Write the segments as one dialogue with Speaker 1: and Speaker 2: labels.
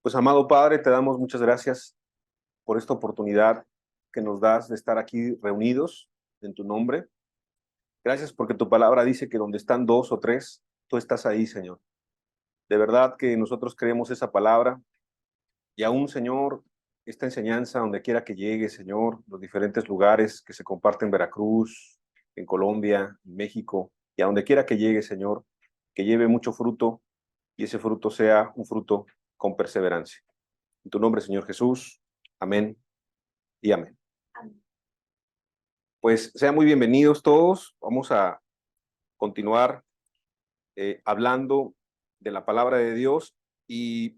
Speaker 1: Pues amado Padre, te damos muchas gracias por esta oportunidad que nos das de estar aquí reunidos en tu nombre. Gracias porque tu palabra dice que donde están dos o tres, tú estás ahí, Señor. De verdad que nosotros creemos esa palabra y aún, Señor, esta enseñanza donde quiera que llegue, Señor, los diferentes lugares que se comparten en Veracruz, en Colombia, en México, y a donde quiera que llegue, Señor, que lleve mucho fruto y ese fruto sea un fruto con perseverancia. En tu nombre, Señor Jesús. Amén y amén.
Speaker 2: Amén.
Speaker 1: Pues sean muy bienvenidos todos. Vamos a continuar hablando de la palabra de Dios y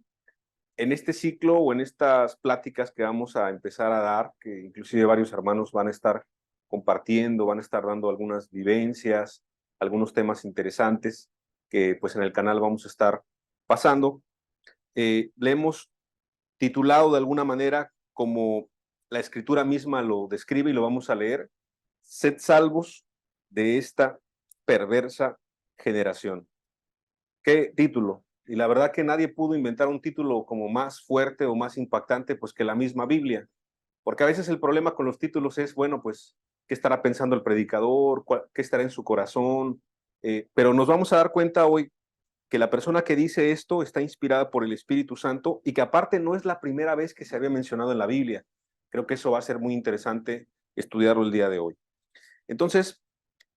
Speaker 1: en este ciclo o en estas pláticas que vamos a empezar a dar, que inclusive varios hermanos van a estar compartiendo, van a estar dando algunas vivencias, algunos temas interesantes que pues en el canal vamos a estar pasando. Le hemos titulado de alguna manera como la escritura misma lo describe y lo vamos a leer: sed salvos de esta perversa generación. ¿Qué título? Y la verdad que nadie pudo inventar un título como más fuerte o más impactante pues que la misma Biblia, porque a veces el problema con los títulos es, bueno, pues, ¿qué estará pensando el predicador? ¿Qué estará en su corazón? Pero nos vamos a dar cuenta hoy que la persona que dice esto está inspirada por el Espíritu Santo y que aparte no es la primera vez que se había mencionado en la Biblia. Creo que eso va a ser muy interesante estudiarlo el día de hoy. Entonces,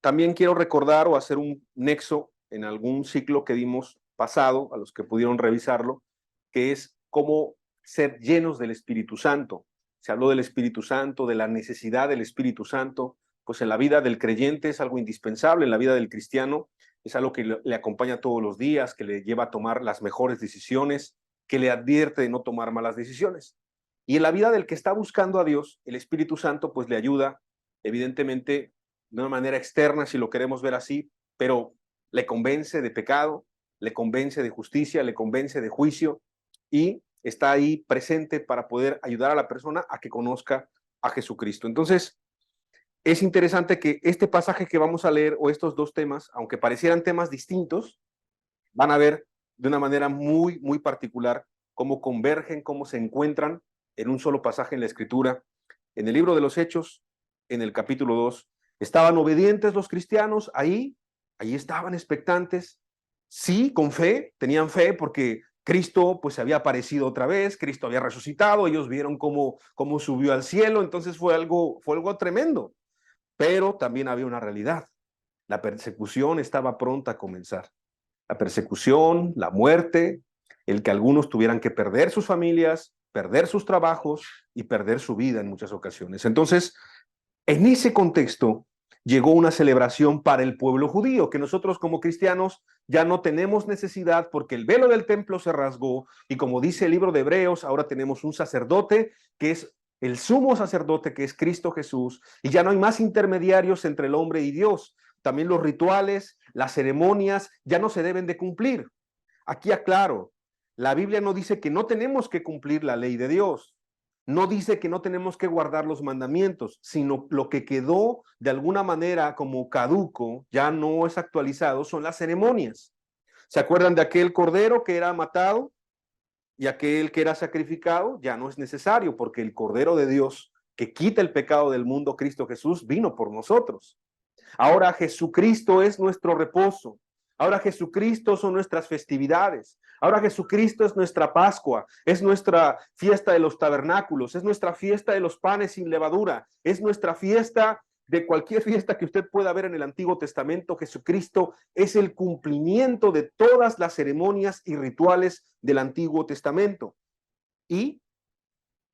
Speaker 1: también quiero recordar o hacer un nexo en algún ciclo que dimos pasado, a los que pudieron revisarlo, que es cómo ser llenos del Espíritu Santo. Se habló del Espíritu Santo, de la necesidad del Espíritu Santo, pues en la vida del creyente es algo indispensable, en la vida del cristiano es algo que le acompaña todos los días, que le lleva a tomar las mejores decisiones, que le advierte de no tomar malas decisiones. Y en la vida del que está buscando a Dios, el Espíritu Santo pues le ayuda, evidentemente, de una manera externa, si lo queremos ver así, pero le convence de pecado, le convence de justicia, le convence de juicio y está ahí presente para poder ayudar a la persona a que conozca a Jesucristo. Entonces, es interesante que este pasaje que vamos a leer o estos dos temas, aunque parecieran temas distintos, van a ver de una manera muy, muy particular cómo convergen, cómo se encuentran en un solo pasaje en la Escritura. En el libro de los Hechos, en el capítulo 2, estaban obedientes los cristianos ahí estaban expectantes, sí, con fe, tenían fe porque Cristo pues se había aparecido otra vez, Cristo había resucitado, ellos vieron cómo subió al cielo, entonces fue algo tremendo. Pero también había una realidad: la persecución estaba pronta a comenzar. La persecución, la muerte, el que algunos tuvieran que perder sus familias, perder sus trabajos y perder su vida en muchas ocasiones. Entonces, en ese contexto llegó una celebración para el pueblo judío, que nosotros como cristianos ya no tenemos necesidad porque el velo del templo se rasgó y, como dice el libro de Hebreos, ahora tenemos un sacerdote que es el sumo sacerdote, que es Cristo Jesús, y ya no hay más intermediarios entre el hombre y Dios. También los rituales, las ceremonias ya no se deben de cumplir. Aquí aclaro, la Biblia no dice que no tenemos que cumplir la ley de Dios. No dice que no tenemos que guardar los mandamientos, sino lo que quedó de alguna manera como caduco, ya no es actualizado, son las ceremonias. ¿Se acuerdan de aquel cordero que era matado y aquel que era sacrificado? Ya no es necesario porque el Cordero de Dios que quita el pecado del mundo, Cristo Jesús, vino por nosotros. Ahora Jesucristo es nuestro reposo. Ahora Jesucristo son nuestras festividades. Ahora Jesucristo es nuestra Pascua, es nuestra fiesta de los tabernáculos, es nuestra fiesta de los panes sin levadura, es nuestra fiesta de cualquier fiesta que usted pueda ver en el Antiguo Testamento. Jesucristo es el cumplimiento de todas las ceremonias y rituales del Antiguo Testamento. Y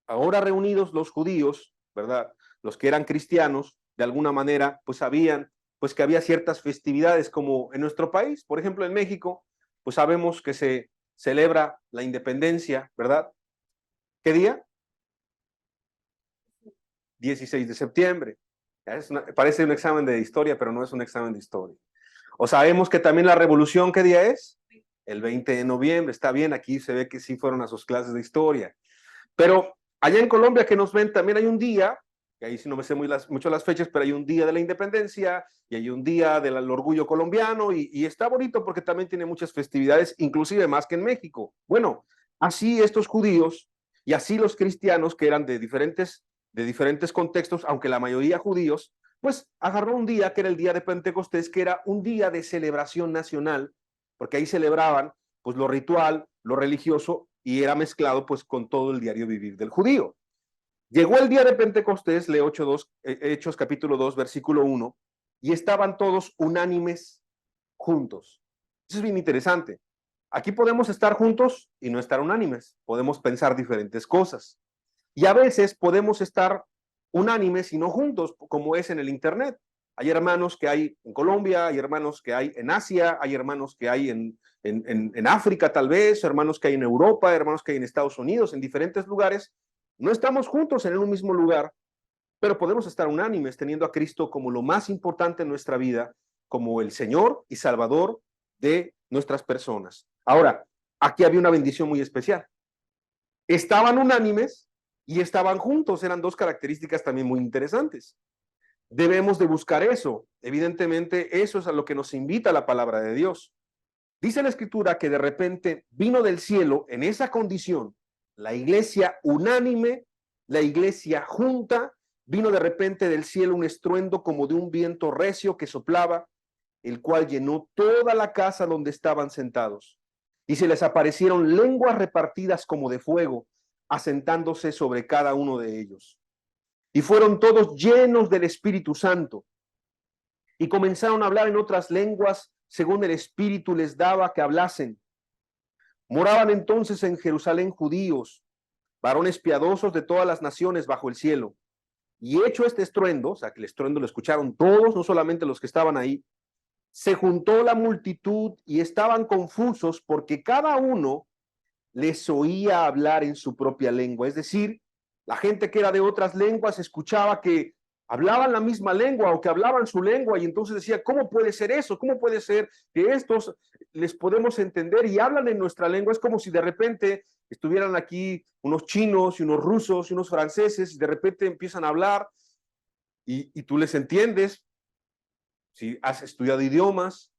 Speaker 1: ahora reunidos los judíos, ¿verdad? Los que eran cristianos, de alguna manera, pues sabían pues que había ciertas festividades como en nuestro país. Por ejemplo, en México, pues sabemos que se celebra la independencia, ¿verdad? ¿Qué día? 16 de septiembre. Parece un examen de historia, pero no es un examen de historia. O sabemos que también la revolución, ¿qué día es? El 20 de noviembre. Está bien, aquí se ve que sí fueron a sus clases de historia. Pero allá en Colombia, que nos ven, también hay un día, que ahí sí no me sé mucho las fechas, pero hay un día de la independencia y hay un día del orgullo colombiano y está bonito porque también tiene muchas festividades, inclusive más que en México. Bueno, Así estos judíos y así los cristianos que eran de diferentes contextos, aunque la mayoría judíos, pues agarró un día que era el día de Pentecostés, que era un día de celebración nacional, porque ahí celebraban pues lo ritual, lo religioso, y era mezclado pues con todo el diario vivir del judío. Llegó el día de Pentecostés, lee Hechos capítulo 2, versículo 1, y estaban todos unánimes juntos. Eso es bien interesante. Aquí podemos estar juntos y no estar unánimes, podemos pensar diferentes cosas. Y a veces podemos estar unánimes y no juntos, como es en el Internet. Hay hermanos que hay en Colombia, hay hermanos que hay en Asia, hay hermanos que hay en África tal vez, hermanos que hay en Europa, hermanos que hay en Estados Unidos, en diferentes lugares. No estamos juntos en un mismo lugar, pero podemos estar unánimes teniendo a Cristo como lo más importante en nuestra vida, como el Señor y Salvador de nuestras personas. Ahora, aquí había una bendición muy especial. Estaban unánimes y estaban juntos, eran dos características también muy interesantes. Debemos de buscar eso. Evidentemente, eso es a lo que nos invita la palabra de Dios. Dice la Escritura que de repente vino del cielo en esa condición la iglesia unánime, la iglesia junta, vino de repente del cielo un estruendo como de un viento recio que soplaba, el cual llenó toda la casa donde estaban sentados. Y se les aparecieron lenguas repartidas como de fuego, asentándose sobre cada uno de ellos. Y fueron todos llenos del Espíritu Santo, y comenzaron a hablar en otras lenguas según el Espíritu les daba que hablasen. Moraban entonces en Jerusalén judíos, varones piadosos de todas las naciones bajo el cielo. Y hecho este estruendo, o sea que el estruendo lo escucharon todos, no solamente los que estaban ahí, se juntó la multitud y estaban confusos porque cada uno les oía hablar en su propia lengua. Es decir, la gente que era de otras lenguas escuchaba que hablaban la misma lengua o que hablaban su lengua, y entonces decía, ¿cómo puede ser eso? ¿Cómo puede ser que estos les podemos entender y hablan en nuestra lengua? Es como si de repente estuvieran aquí unos chinos y unos rusos y unos franceses y de repente empiezan a hablar y tú les entiendes, si has estudiado idiomas,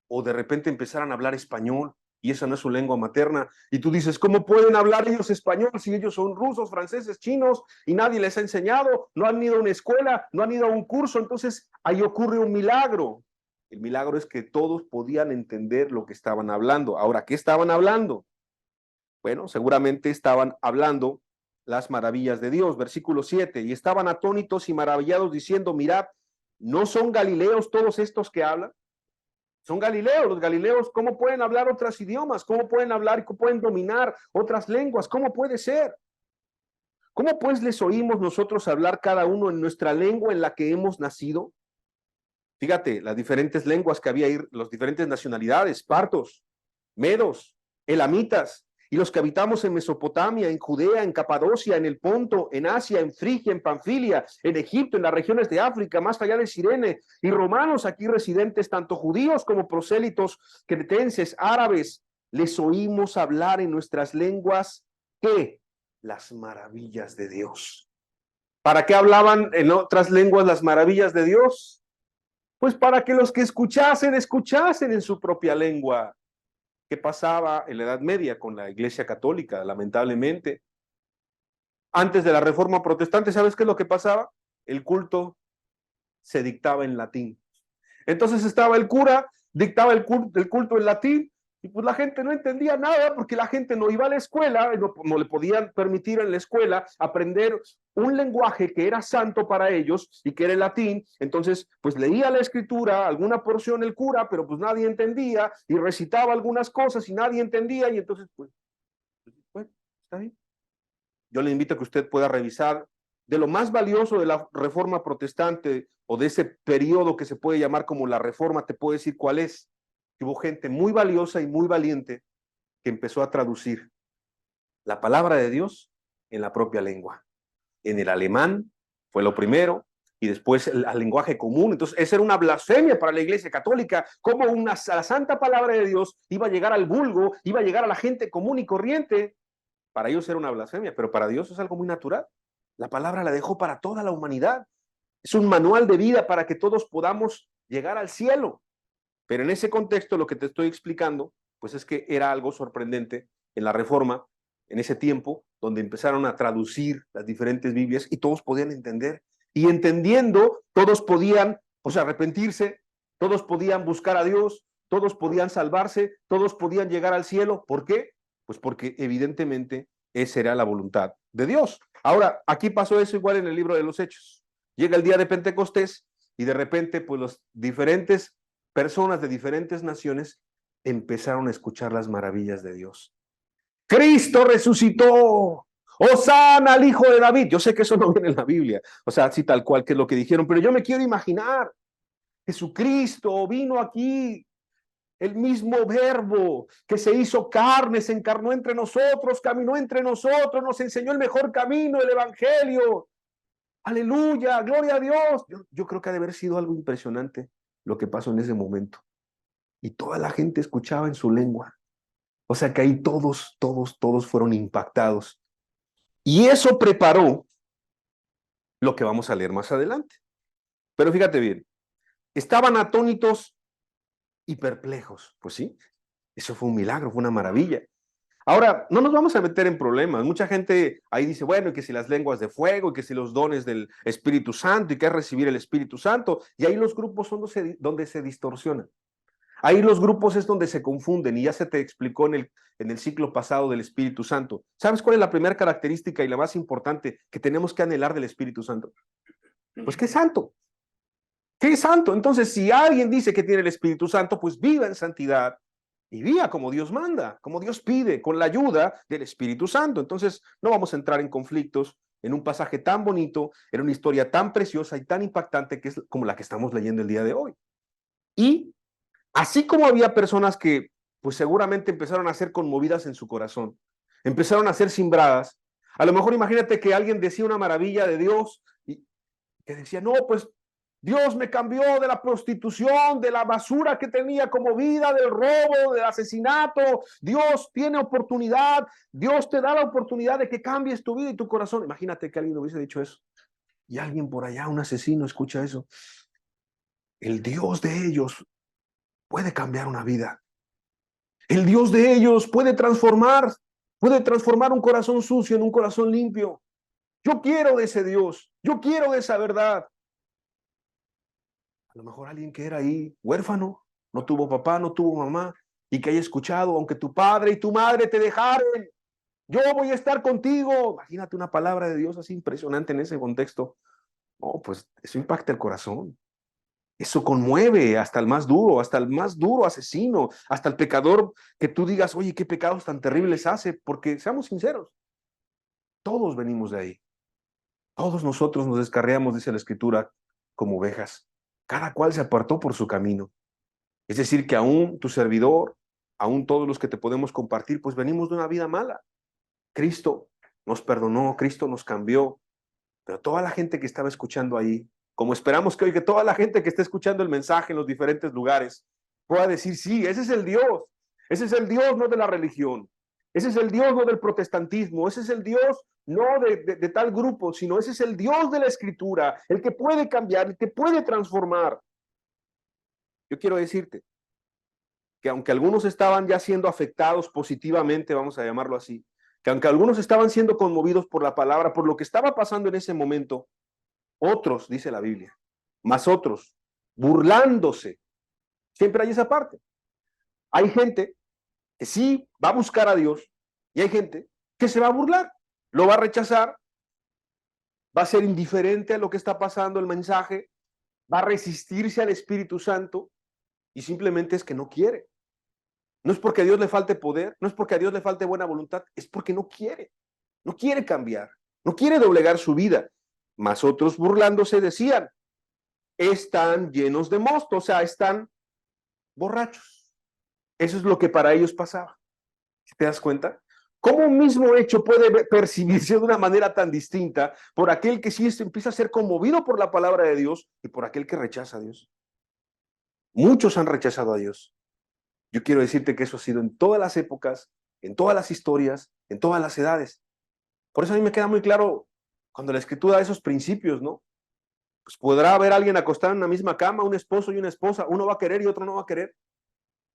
Speaker 1: o de repente empezaran a hablar español y esa no es su lengua materna, y tú dices, ¿cómo pueden hablar ellos español si ellos son rusos, franceses, chinos y nadie les ha enseñado? No han ido a una escuela, no han ido a un curso. Entonces ahí ocurre un milagro. El milagro es que todos podían entender lo que estaban hablando. Ahora, ¿qué estaban hablando? Bueno, seguramente estaban hablando las maravillas de Dios. Versículo 7, y estaban atónitos y maravillados diciendo, mirad, ¿no son galileos todos estos que hablan? Son galileos, los galileos, ¿cómo pueden hablar otros idiomas? ¿Cómo pueden hablar y cómo pueden dominar otras lenguas? ¿Cómo puede ser? ¿Cómo pues les oímos nosotros hablar cada uno en nuestra lengua en la que hemos nacido? Fíjate, las diferentes lenguas que había ahí, las diferentes nacionalidades, partos, medos, elamitas, y los que habitamos en Mesopotamia, en Judea, en Capadocia, en el Ponto, en Asia, en Frigia, en Panfilia, en Egipto, en las regiones de África, más allá de Cirene, y romanos aquí residentes, tanto judíos como prosélitos, cretenses, árabes, les oímos hablar en nuestras lenguas, ¿qué? Las maravillas de Dios. ¿Para qué hablaban en otras lenguas las maravillas de Dios? Pues para que los que escuchasen en su propia lengua. ¿Qué pasaba en la Edad Media con la Iglesia Católica? Lamentablemente, antes de la Reforma Protestante, ¿sabes qué es lo que pasaba? El culto se dictaba en latín. Entonces estaba el cura, dictaba el culto en latín, y pues la gente no entendía nada porque la gente no iba a la escuela, no le podían permitir en la escuela aprender un lenguaje que era santo para ellos y que era el latín. Entonces pues leía la escritura, alguna porción el cura, pero pues nadie entendía, y recitaba algunas cosas y nadie entendía, y entonces pues bueno, está bien. Yo le invito a que usted pueda revisar de lo más valioso de la Reforma Protestante, o de ese periodo que se puede llamar como la Reforma. Te puedo decir cuál es. Hubo gente muy valiosa y muy valiente que empezó a traducir la palabra de Dios en la propia lengua. En el alemán fue lo primero, y después al lenguaje común. Entonces esa era una blasfemia para la Iglesia Católica, como la santa palabra de Dios iba a llegar al vulgo, iba a llegar a la gente común y corriente. Para ellos era una blasfemia, pero para Dios es algo muy natural. La palabra la dejó para toda la humanidad. Es un manual de vida para que todos podamos llegar al cielo. Pero en ese contexto, lo que te estoy explicando, pues es que era algo sorprendente en la Reforma, en ese tiempo, donde empezaron a traducir las diferentes Biblias y todos podían entender. Y entendiendo, todos podían, arrepentirse, todos podían buscar a Dios, todos podían salvarse, todos podían llegar al cielo. ¿Por qué? Pues porque evidentemente esa era la voluntad de Dios. Ahora, aquí pasó eso igual en el libro de los Hechos. Llega el día de Pentecostés y de repente, pues las diferentes personas de diferentes naciones empezaron a escuchar las maravillas de Dios. Cristo resucitó. Hosana al hijo de David. Yo sé que eso no viene en la Biblia, así tal cual que es lo que dijeron, pero yo me quiero imaginar. Jesucristo vino aquí, el mismo verbo que se hizo carne, se encarnó entre nosotros, caminó entre nosotros, nos enseñó el mejor camino, el evangelio. Aleluya, gloria a Dios. Yo creo que ha de haber sido algo impresionante lo que pasó en ese momento. Y toda la gente escuchaba en su lengua. O sea que ahí todos fueron impactados. Y eso preparó lo que vamos a leer más adelante. Pero fíjate bien, estaban atónitos y perplejos. Pues sí, eso fue un milagro, fue una maravilla. Ahora, no nos vamos a meter en problemas. Mucha gente ahí dice, bueno, que si las lenguas de fuego, y que si los dones del Espíritu Santo, y que es recibir el Espíritu Santo. Y ahí los grupos son donde se distorsionan. Ahí los grupos es donde se confunden, y ya se te explicó en el ciclo pasado del Espíritu Santo. ¿Sabes cuál es la primera característica y la más importante que tenemos que anhelar del Espíritu Santo? Pues que es santo. ¿Qué es santo? Entonces, si alguien dice que tiene el Espíritu Santo, pues viva en santidad y viva como Dios manda, como Dios pide, con la ayuda del Espíritu Santo. Entonces, no vamos a entrar en conflictos en un pasaje tan bonito, en una historia tan preciosa y tan impactante que es como la que estamos leyendo el día de hoy. Y así como había personas que pues seguramente empezaron a ser conmovidas en su corazón, empezaron a ser simbradas, a lo mejor imagínate que alguien decía una maravilla de Dios y que decía, no, pues Dios me cambió de la prostitución, de la basura que tenía como vida, del robo, del asesinato. Dios tiene oportunidad, Dios te da la oportunidad de que cambies tu vida y tu corazón. Imagínate que alguien hubiese dicho eso y alguien por allá, un asesino, escucha eso. El Dios de ellos puede cambiar una vida. El Dios de ellos puede transformar un corazón sucio en un corazón limpio. Yo quiero de ese Dios, yo quiero de esa verdad. A lo mejor alguien que era ahí huérfano, no tuvo papá, no tuvo mamá, y que haya escuchado, aunque tu padre y tu madre te dejaren, yo voy a estar contigo. Imagínate una palabra de Dios así impresionante en ese contexto. No, pues eso impacta el corazón. Eso conmueve hasta el más duro asesino, hasta el pecador que tú digas, oye, qué pecados tan terribles hace, porque seamos sinceros, todos venimos de ahí. Todos nosotros nos descarriamos, dice la Escritura, como ovejas. Cada cual se apartó por su camino. Es decir, que aún tu servidor, aún todos los que te podemos compartir, pues venimos de una vida mala. Cristo nos perdonó, Cristo nos cambió, pero toda la gente que estaba escuchando ahí, como esperamos que hoy que toda la gente que esté escuchando el mensaje en los diferentes lugares pueda decir, sí, ese es el Dios no de la religión, ese es el Dios no del protestantismo, ese es el Dios no de tal grupo, sino ese es el Dios de la Escritura, el que puede cambiar, el que puede transformar. Yo quiero decirte que aunque algunos estaban ya siendo afectados positivamente, vamos a llamarlo así, que aunque algunos estaban siendo conmovidos por la palabra, por lo que estaba pasando en ese momento, otros, dice la Biblia, más otros, burlándose. Siempre hay esa parte. Hay gente que sí va a buscar a Dios y hay gente que se va a burlar, lo va a rechazar, va a ser indiferente a lo que está pasando, el mensaje, va a resistirse al Espíritu Santo y simplemente es que no quiere. No es porque a Dios le falte poder, no es porque a Dios le falte buena voluntad, es porque no quiere cambiar, no quiere doblegar su vida. Mas otros burlándose decían, están llenos de mosto, o sea, están borrachos. Eso es lo que para ellos pasaba. ¿Te das cuenta? ¿Cómo un mismo hecho puede percibirse de una manera tan distinta por aquel que sí empieza a ser conmovido por la palabra de Dios y por aquel que rechaza a Dios? Muchos han rechazado a Dios. Yo quiero decirte que eso ha sido en todas las épocas, en todas las historias, en todas las edades. Por eso a mí me queda muy claro cuando la Escritura da esos principios, ¿no? Pues podrá haber alguien acostado en una misma cama, un esposo y una esposa, uno va a querer y otro no va a querer.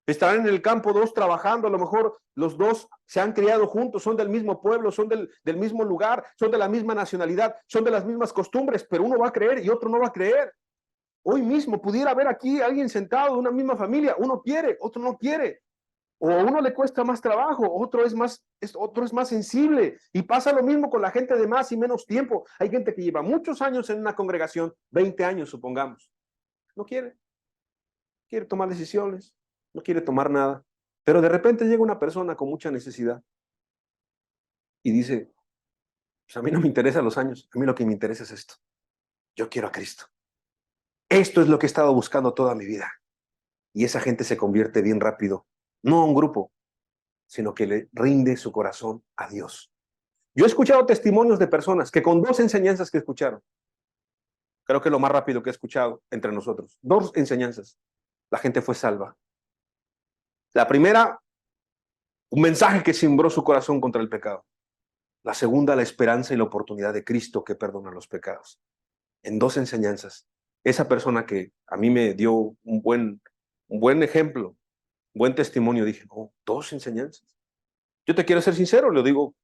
Speaker 1: Estarán en el campo dos trabajando, a lo mejor los dos se han criado juntos, son del mismo pueblo, son del mismo lugar, son de la misma nacionalidad, son de las mismas costumbres, pero uno va a creer y otro no va a creer. Hoy mismo pudiera haber aquí alguien sentado de una misma familia, uno quiere, otro no quiere. O a uno le cuesta más trabajo, otro es más sensible. Y pasa lo mismo con la gente de más y menos tiempo. Hay gente que lleva muchos años en una congregación, 20 años supongamos. No quiere tomar decisiones, no quiere tomar nada. Pero de repente llega una persona con mucha necesidad y dice, pues a mí no me interesan los años, a mí lo que me interesa es esto. Yo quiero a Cristo. Esto es lo que he estado buscando toda mi vida. Y esa gente se convierte bien rápido, no a un grupo, sino que le rinde su corazón a Dios. Yo he escuchado testimonios de personas que con 2 enseñanzas que escucharon, creo que es lo más rápido que he escuchado entre nosotros, 2 enseñanzas, la gente fue salva. La primera, un mensaje que sembró su corazón contra el pecado. La segunda, la esperanza y la oportunidad de Cristo que perdona los pecados. En 2 enseñanzas. Esa persona que a mí me dio un buen ejemplo, un buen testimonio, dije, no, 2 enseñanzas. Yo te quiero ser sincero, lo digo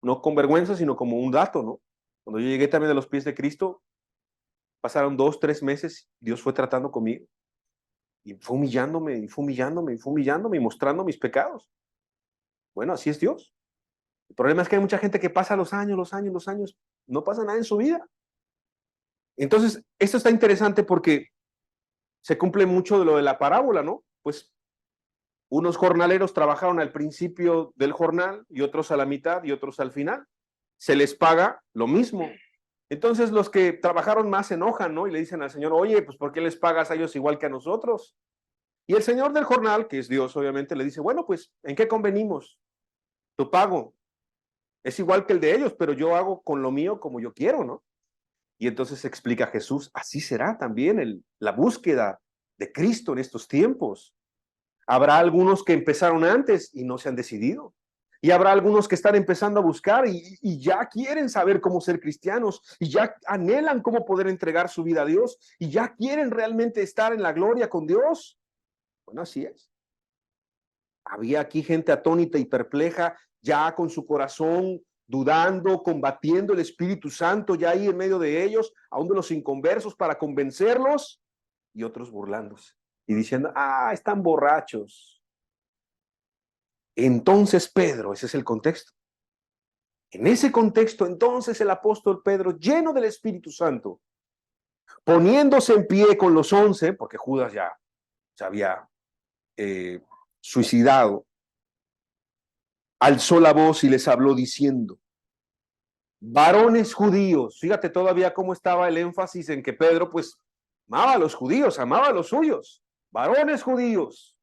Speaker 1: no con vergüenza, sino como un dato, ¿no? Cuando yo llegué también a los pies de Cristo, pasaron 2, 3 meses, Dios fue tratando conmigo. Y fue humillándome, y fue humillándome, y fue humillándome, y mostrando mis pecados. Bueno, así es Dios. El problema es que hay mucha gente que pasa los años, no pasa nada en su vida. Entonces, esto está interesante porque se cumple mucho de lo de la parábola, ¿no? Pues unos jornaleros trabajaron al principio del jornal y otros a la mitad y otros al final. Se les paga lo mismo. Entonces los que trabajaron más se enojan, ¿no? Y le dicen al Señor, oye, pues ¿por qué les pagas a ellos igual que a nosotros? Y el Señor del jornal, que es Dios obviamente, le dice, bueno, pues ¿en qué convenimos? Tu pago es igual que el de ellos, pero yo hago con lo mío como yo quiero, ¿no? Y entonces explica Jesús, así será también la búsqueda de Cristo en estos tiempos. Habrá algunos que empezaron antes y no se han decidido. Y habrá algunos que están empezando a buscar y ya quieren saber cómo ser cristianos y ya anhelan cómo poder entregar su vida a Dios y ya quieren realmente estar en la gloria con Dios. Bueno, así es. Había aquí gente atónita y perpleja, ya con su corazón dudando, combatiendo el Espíritu Santo, ya ahí en medio de ellos, aún de los inconversos para convencerlos, y otros burlándose y diciendo, están borrachos. Entonces Pedro, ese es el contexto. En ese contexto, entonces el apóstol Pedro, lleno del Espíritu Santo, poniéndose en pie con los 11, porque Judas ya se había suicidado, alzó la voz y les habló diciendo, varones judíos, fíjate todavía cómo estaba el énfasis en que Pedro pues amaba a los judíos, amaba a los suyos, varones judíos,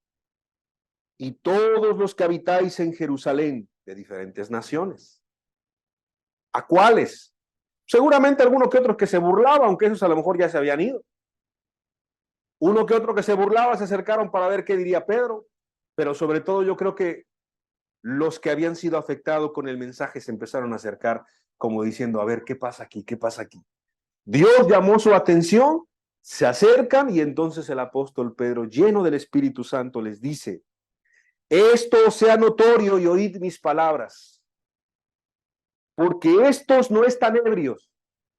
Speaker 1: y todos los que habitáis en Jerusalén de diferentes naciones. ¿A cuáles? Seguramente alguno que otro que se burlaba, aunque esos a lo mejor ya se habían ido. Uno que otro que se burlaba se acercaron para ver qué diría Pedro, pero sobre todo yo creo que los que habían sido afectados con el mensaje se empezaron a acercar como diciendo, a ver, ¿qué pasa aquí? ¿Qué pasa aquí? Dios llamó su atención, se acercan y entonces el apóstol Pedro, lleno del Espíritu Santo, les dice, esto sea notorio y oíd mis palabras, porque estos no están ebrios,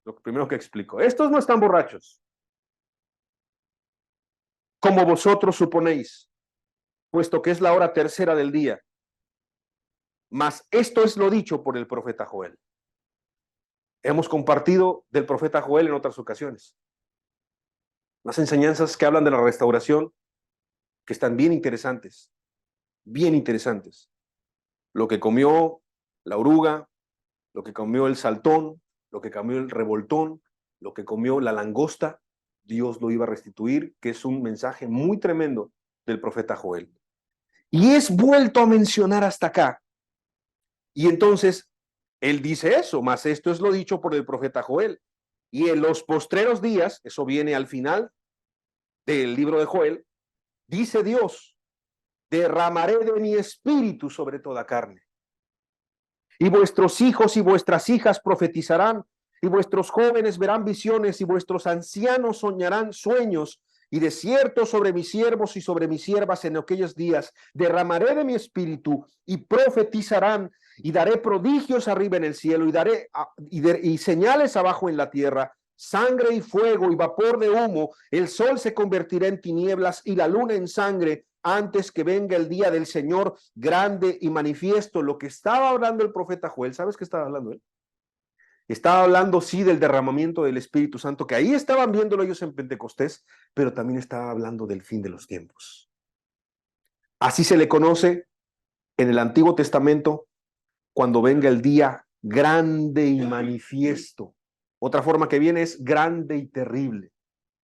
Speaker 1: lo primero que explico, estos no están borrachos, como vosotros suponéis, puesto que es la hora tercera del día. Mas esto es lo dicho por el profeta Joel. Hemos compartido del profeta Joel en otras ocasiones. Las enseñanzas que hablan de la restauración, que están bien interesantes, bien interesantes. Lo que comió la oruga, lo que comió el saltón, lo que comió el revoltón, lo que comió la langosta, Dios lo iba a restituir, que es un mensaje muy tremendo del profeta Joel. Y es vuelto a mencionar hasta acá. Y entonces, él dice eso, mas esto es lo dicho por el profeta Joel. Y en los postreros días, eso viene al final del libro de Joel, dice Dios, derramaré de mi espíritu sobre toda carne. Y vuestros hijos y vuestras hijas profetizarán, y vuestros jóvenes verán visiones, y vuestros ancianos soñarán sueños, y de cierto sobre mis siervos y sobre mis siervas en aquellos días derramaré de mi espíritu y profetizarán y daré prodigios arriba en el cielo y señales abajo en la tierra, sangre y fuego y vapor de humo. El sol se convertirá en tinieblas y la luna en sangre antes que venga el día del Señor grande y manifiesto. Lo que estaba hablando el profeta Joel, ¿sabes qué estaba hablando él? Estaba hablando, sí, del derramamiento del Espíritu Santo, que ahí estaban viéndolo ellos en Pentecostés, pero también estaba hablando del fin de los tiempos. Así se le conoce en el Antiguo Testamento cuando venga el día grande y manifiesto. Otra forma que viene es grande y terrible.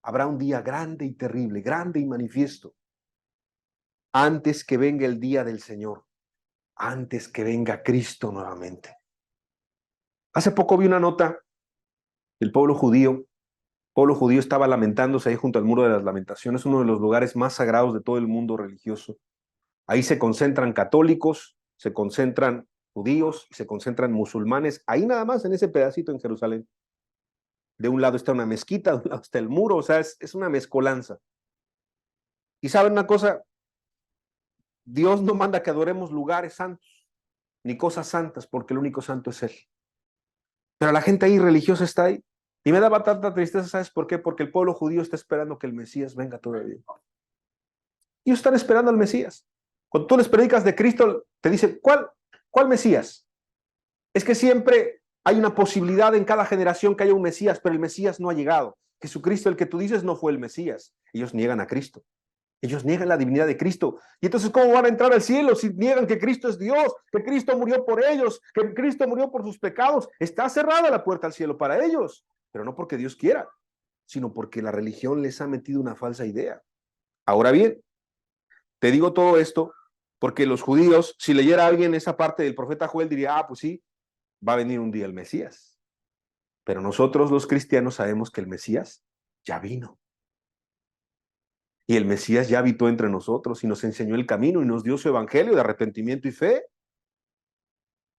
Speaker 1: Habrá un día grande y terrible, grande y manifiesto, antes que venga el día del Señor, antes que venga Cristo nuevamente. Hace poco vi una nota del pueblo judío. El pueblo judío estaba lamentándose ahí junto al Muro de las Lamentaciones, uno de los lugares más sagrados de todo el mundo religioso. Ahí se concentran católicos, se concentran judíos y se concentran musulmanes, ahí nada más en ese pedacito en Jerusalén. De un lado está una mezquita, de un lado está el muro, o sea, es una mezcolanza. Y saben una cosa, Dios no manda que adoremos lugares santos, ni cosas santas, porque el único santo es Él. Pero la gente ahí religiosa está ahí. Y me daba tanta tristeza, ¿sabes por qué? Porque el pueblo judío está esperando que el Mesías venga todavía. Ellos están esperando al Mesías. Cuando tú les predicas de Cristo, te dicen, ¿cuál Mesías? Es que siempre hay una posibilidad en cada generación que haya un Mesías, pero el Mesías no ha llegado. Jesucristo, el que tú dices, no fue el Mesías. Ellos niegan a Cristo. Ellos niegan la divinidad de Cristo. Y entonces, ¿cómo van a entrar al cielo si niegan que Cristo es Dios, que Cristo murió por ellos, que Cristo murió por sus pecados? Está cerrada la puerta al cielo para ellos, pero no porque Dios quiera, sino porque la religión les ha metido una falsa idea. Ahora bien, te digo todo esto porque los judíos, si leyera a alguien esa parte del profeta Joel, diría, pues sí, va a venir un día el Mesías. Pero nosotros los cristianos sabemos que el Mesías ya vino. Y el Mesías ya habitó entre nosotros y nos enseñó el camino y nos dio su evangelio de arrepentimiento y fe.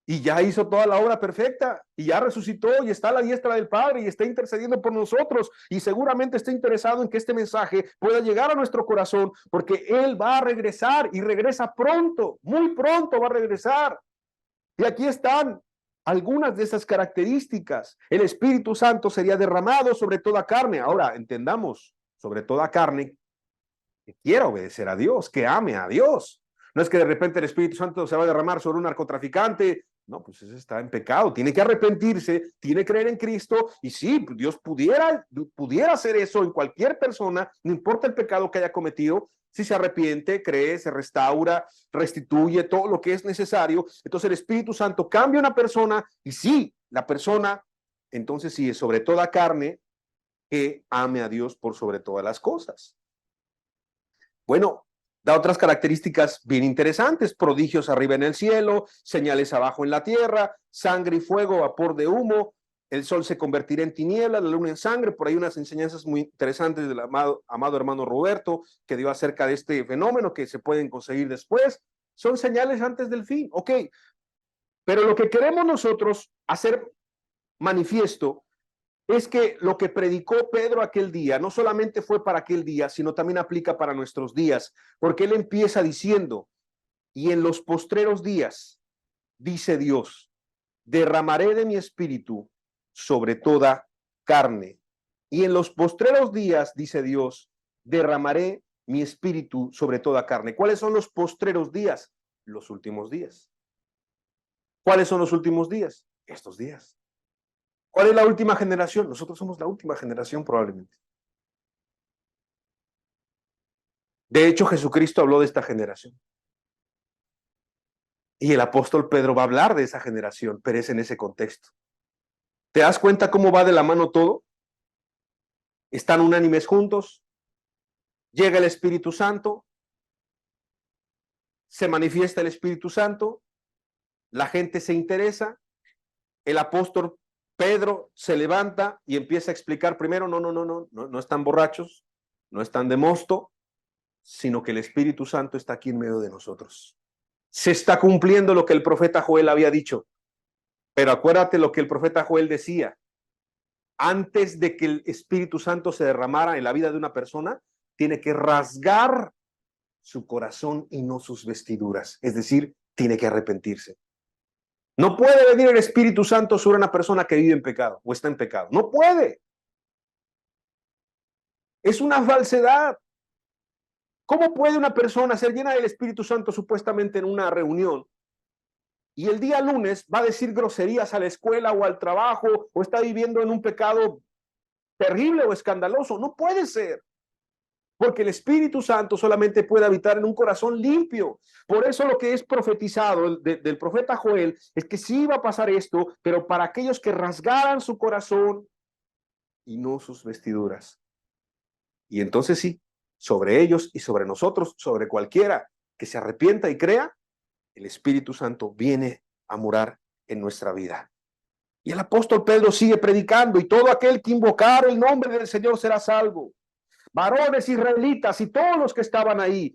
Speaker 1: Y ya hizo toda la obra perfecta y ya resucitó y está a la diestra del Padre y está intercediendo por nosotros y seguramente está interesado en que este mensaje pueda llegar a nuestro corazón porque Él va a regresar y regresa pronto, muy pronto va a regresar. Y aquí están algunas de esas características. El Espíritu Santo sería derramado sobre toda carne. Ahora, entendamos, sobre toda carne que quiera obedecer a Dios, que ame a Dios. No es que de repente el Espíritu Santo se va a derramar sobre un narcotraficante. No, pues ese está en pecado. Tiene que arrepentirse, tiene que creer en Cristo. Y sí, Dios pudiera hacer eso en cualquier persona, no importa el pecado que haya cometido. Si se arrepiente, cree, se restaura, restituye todo lo que es necesario. Entonces el Espíritu Santo cambia a una persona y sí, la persona, entonces sí, es sobre toda carne que ame a Dios por sobre todas las cosas. Bueno, da otras características bien interesantes, prodigios arriba en el cielo, señales abajo en la tierra, sangre y fuego, vapor de humo, el sol se convertirá en tinieblas, la luna en sangre. Por ahí unas enseñanzas muy interesantes del amado hermano Roberto, que dio acerca de este fenómeno que se pueden conseguir después. Son señales antes del fin, ok. Pero lo que queremos nosotros hacer manifiesto es que lo que predicó Pedro aquel día no solamente fue para aquel día, sino también aplica para nuestros días, porque él empieza diciendo, y en los postreros días, dice Dios, derramaré de mi espíritu sobre toda carne. Y en los postreros días, dice Dios, derramaré mi espíritu sobre toda carne. ¿Cuáles son los postreros días? Los últimos días. ¿Cuáles son los últimos días? Estos días. ¿Cuál es la última generación? Nosotros somos la última generación probablemente. De hecho, Jesucristo habló de esta generación. Y el apóstol Pedro va a hablar de esa generación, pero es en ese contexto. ¿Te das cuenta cómo va de la mano todo? Están unánimes juntos, llega el Espíritu Santo, se manifiesta el Espíritu Santo, la gente se interesa, el apóstol Pedro se levanta y empieza a explicar primero, no están borrachos, no están de mosto, sino que el Espíritu Santo está aquí en medio de nosotros. Se está cumpliendo lo que el profeta Joel había dicho, pero acuérdate lo que el profeta Joel decía, antes de que el Espíritu Santo se derramara en la vida de una persona, tiene que rasgar su corazón y no sus vestiduras. Es decir, tiene que arrepentirse. No puede venir el Espíritu Santo sobre una persona que vive en pecado o está en pecado. No puede. Es una falsedad. ¿Cómo puede una persona ser llena del Espíritu Santo supuestamente en una reunión y el día lunes va a decir groserías a la escuela o al trabajo o está viviendo en un pecado terrible o escandaloso? No puede ser. Porque el Espíritu Santo solamente puede habitar en un corazón limpio. Por eso lo que es profetizado del profeta Joel es que sí iba a pasar esto, pero para aquellos que rasgaran su corazón y no sus vestiduras. Y entonces sí, sobre ellos y sobre nosotros, sobre cualquiera que se arrepienta y crea, el Espíritu Santo viene a morar en nuestra vida. Y el apóstol Pedro sigue predicando, y todo aquel que invocar el nombre del Señor será salvo. Varones israelitas y todos los que estaban ahí,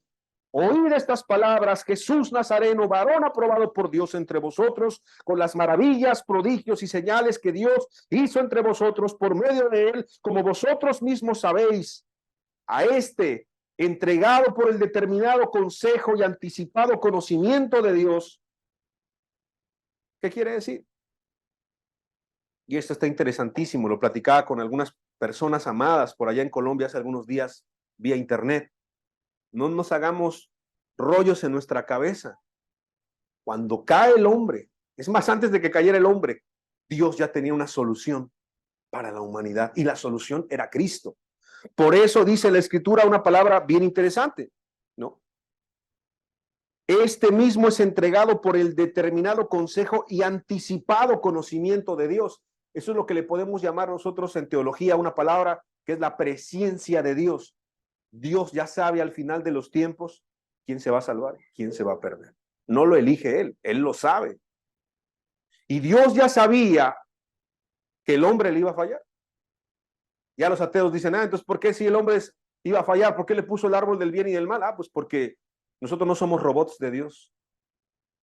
Speaker 1: oíd estas palabras: Jesús Nazareno, varón aprobado por Dios entre vosotros, con las maravillas, prodigios y señales que Dios hizo entre vosotros por medio de él, como vosotros mismos sabéis. A este, entregado por el determinado consejo y anticipado conocimiento de Dios. ¿Qué quiere decir? Y esto está interesantísimo, lo platicaba con algunas personas amadas por allá en Colombia hace algunos días vía internet. No nos hagamos rollos en nuestra cabeza. Cuando cae el hombre, es más, antes de que cayera el hombre, Dios ya tenía una solución para la humanidad y la solución era Cristo. Por eso dice la Escritura una palabra bien interesante, ¿no? Este mismo es entregado por el determinado consejo y anticipado conocimiento de Dios. Eso es lo que le podemos llamar nosotros en teología una palabra que es la presciencia de Dios. Dios ya sabe al final de los tiempos quién se va a salvar, quién se va a perder. No lo elige él lo sabe. Y Dios ya sabía que el hombre le iba a fallar. Ya los ateos dicen, entonces, ¿por qué si el hombre iba a fallar? ¿Por qué le puso el árbol del bien y del mal? Pues porque nosotros no somos robots de Dios.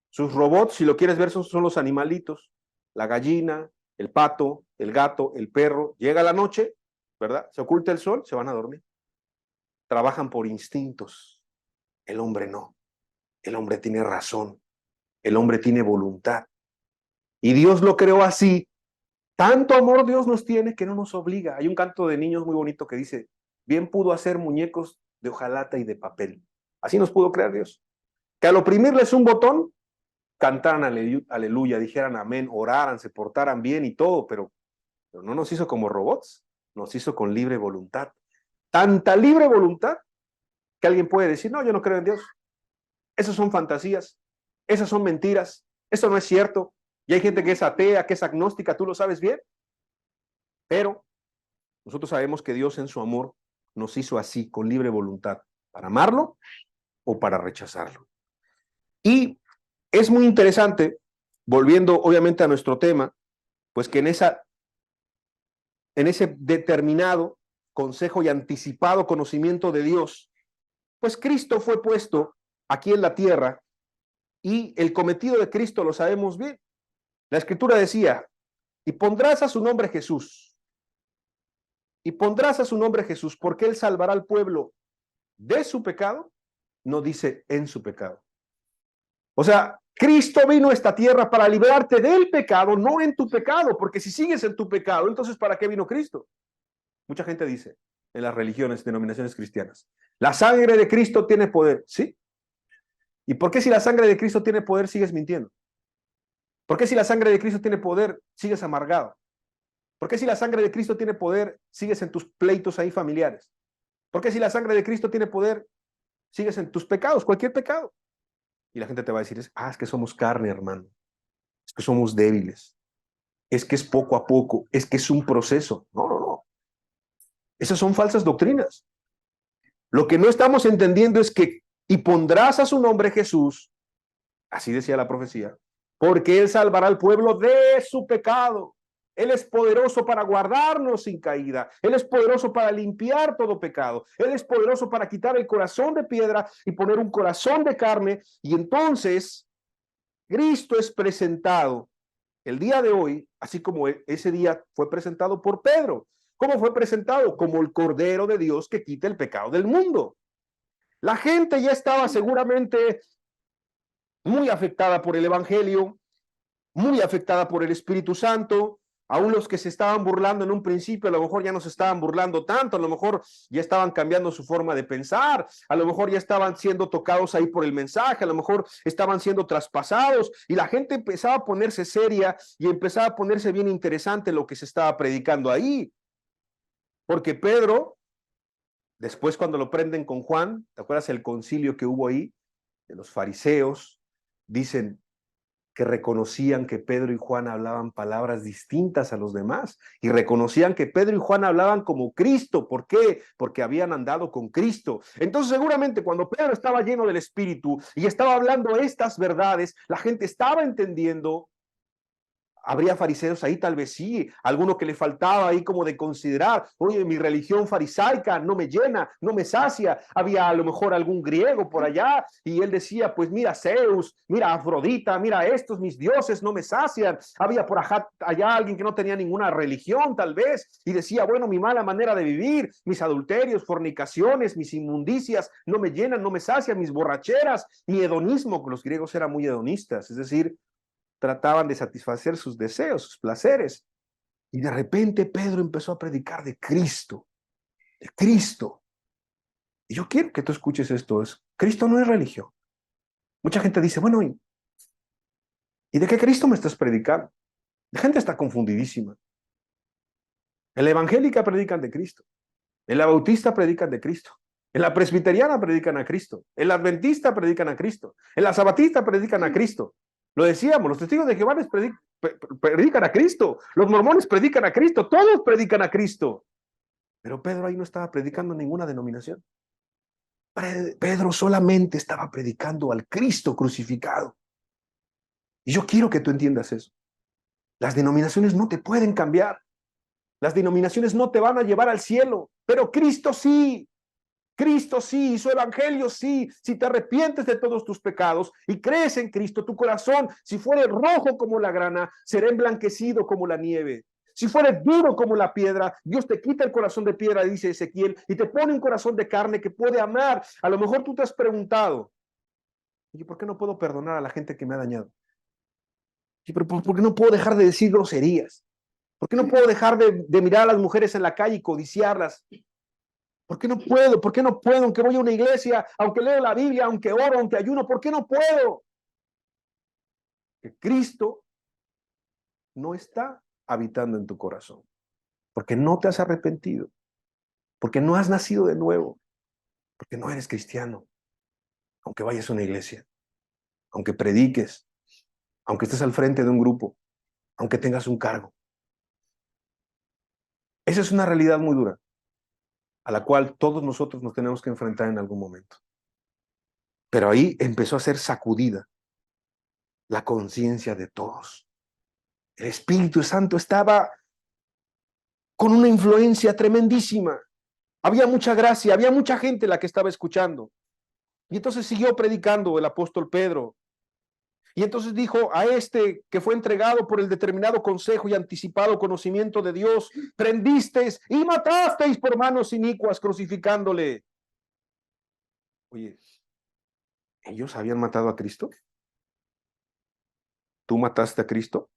Speaker 1: Sus robots, si lo quieres ver, son los animalitos, la gallina, el pato, el gato, el perro. Llega la noche, ¿verdad? Se oculta el sol, se van a dormir. Trabajan por instintos. El hombre no. El hombre tiene razón. El hombre tiene voluntad. Y Dios lo creó así. Tanto amor Dios nos tiene que no nos obliga. Hay un canto de niños muy bonito que dice: bien pudo hacer muñecos de hojalata y de papel. Así nos pudo crear Dios. Que al oprimirles un botón, cantaran aleluya, dijeran amén, oraran, se portaran bien y todo, pero no nos hizo como robots, nos hizo con libre voluntad. Tanta libre voluntad que alguien puede decir, no, yo no creo en Dios. Esas son fantasías, esas son mentiras, eso no es cierto. Y hay gente que es atea, que es agnóstica, tú lo sabes bien. Pero nosotros sabemos que Dios en su amor nos hizo así, con libre voluntad, para amarlo o para rechazarlo. Y es muy interesante, volviendo obviamente a nuestro tema, pues que en ese determinado consejo y anticipado conocimiento de Dios, pues Cristo fue puesto aquí en la tierra y el cometido de Cristo lo sabemos bien. La Escritura decía, y pondrás a su nombre Jesús, y pondrás a su nombre Jesús, porque él salvará al pueblo de su pecado, no dice en su pecado. O sea, Cristo vino a esta tierra para liberarte del pecado, no en tu pecado, porque si sigues en tu pecado, entonces ¿para qué vino Cristo? Mucha gente dice en las religiones, denominaciones cristianas, la sangre de Cristo tiene poder, ¿sí? ¿Y por qué si la sangre de Cristo tiene poder sigues mintiendo? ¿Por qué si la sangre de Cristo tiene poder sigues amargado? ¿Por qué si la sangre de Cristo tiene poder sigues en tus pleitos ahí familiares? ¿Por qué si la sangre de Cristo tiene poder sigues en tus pecados, cualquier pecado? Y la gente te va a decir, es que somos carne, hermano. Es que somos débiles. Es que es poco a poco. Es que es un proceso. No, no, no. Esas son falsas doctrinas. Lo que no estamos entendiendo es que, y pondrás a su nombre Jesús, así decía la profecía, porque él salvará al pueblo de su pecado. Él es poderoso para guardarnos sin caída. Él es poderoso para limpiar todo pecado. Él es poderoso para quitar el corazón de piedra y poner un corazón de carne. Y entonces Cristo es presentado el día de hoy, así como ese día fue presentado por Pedro. ¿Cómo fue presentado? Como el Cordero de Dios que quita el pecado del mundo. La gente ya estaba seguramente muy afectada por el Evangelio, muy afectada por el Espíritu Santo. Aún los que se estaban burlando en un principio, a lo mejor ya no se estaban burlando tanto, a lo mejor ya estaban cambiando su forma de pensar, a lo mejor ya estaban siendo tocados ahí por el mensaje, a lo mejor estaban siendo traspasados y la gente empezaba a ponerse seria y empezaba a ponerse bien interesante lo que se estaba predicando ahí. Porque Pedro, después cuando lo prenden con Juan, ¿te acuerdas el concilio que hubo ahí de los fariseos? Dicen que reconocían que Pedro y Juan hablaban palabras distintas a los demás y reconocían que Pedro y Juan hablaban como Cristo. ¿Por qué? Porque habían andado con Cristo. Entonces seguramente cuando Pedro estaba lleno del Espíritu y estaba hablando estas verdades, la gente estaba entendiendo. Habría fariseos ahí, tal vez sí, alguno que le faltaba ahí como de considerar, oye, mi religión farisaica no me llena, no me sacia. Había a lo mejor algún griego por allá y él decía, pues mira Zeus, mira Afrodita, mira estos mis dioses no me sacian. Había por allá alguien que no tenía ninguna religión tal vez y decía, bueno, mi mala manera de vivir, mis adulterios, fornicaciones, mis inmundicias no me llenan, no me sacian, mis borracheras, mi hedonismo, los griegos eran muy hedonistas, es decir, trataban de satisfacer sus deseos, sus placeres. Y de repente Pedro empezó a predicar de Cristo, de Cristo. Y yo quiero que tú escuches esto, Cristo no es religión. Mucha gente dice, bueno, ¿y de qué Cristo me estás predicando? La gente está confundidísima. En la evangélica predican de Cristo, en la bautista predican de Cristo, en la presbiteriana predican a Cristo, en la adventista predican a Cristo, en la sabatista predican a Cristo. Lo decíamos, los testigos de Jehová predican a Cristo, los mormones predican a Cristo, todos predican a Cristo. Pero Pedro ahí no estaba predicando ninguna denominación. Pedro solamente estaba predicando al Cristo crucificado. Y yo quiero que tú entiendas eso. Las denominaciones no te pueden cambiar. Las denominaciones no te van a llevar al cielo, pero Cristo sí. Cristo sí, y su evangelio sí. Si te arrepientes de todos tus pecados y crees en Cristo, tu corazón, si fuere rojo como la grana, será emblanquecido como la nieve. Si fuere duro como la piedra, Dios te quita el corazón de piedra, dice Ezequiel, y te pone un corazón de carne que puede amar. A lo mejor tú te has preguntado, ¿y por qué no puedo perdonar a la gente que me ha dañado? ¿Y por qué no puedo dejar de decir groserías? ¿Por qué no puedo dejar de mirar a las mujeres en la calle y codiciarlas? ¿Por qué no puedo? ¿Por qué no puedo? Aunque voy a una iglesia, aunque leo la Biblia, aunque oro, aunque ayuno, ¿por qué no puedo? Que Cristo no está habitando en tu corazón, porque no te has arrepentido, porque no has nacido de nuevo, porque no eres cristiano, aunque vayas a una iglesia, aunque prediques, aunque estés al frente de un grupo, aunque tengas un cargo. Esa es una realidad muy dura, a la cual todos nosotros nos tenemos que enfrentar en algún momento. Pero ahí empezó a ser sacudida la conciencia de todos. El Espíritu Santo estaba con una influencia tremendísima. Había mucha gracia, había mucha gente la que estaba escuchando. Y entonces siguió predicando el apóstol Pedro. Y entonces dijo a este que fue entregado por el determinado consejo y anticipado conocimiento de Dios, prendisteis y matasteis por manos inicuas crucificándole. Oye, ¿ellos habían matado a Cristo? ¿Tú mataste a Cristo?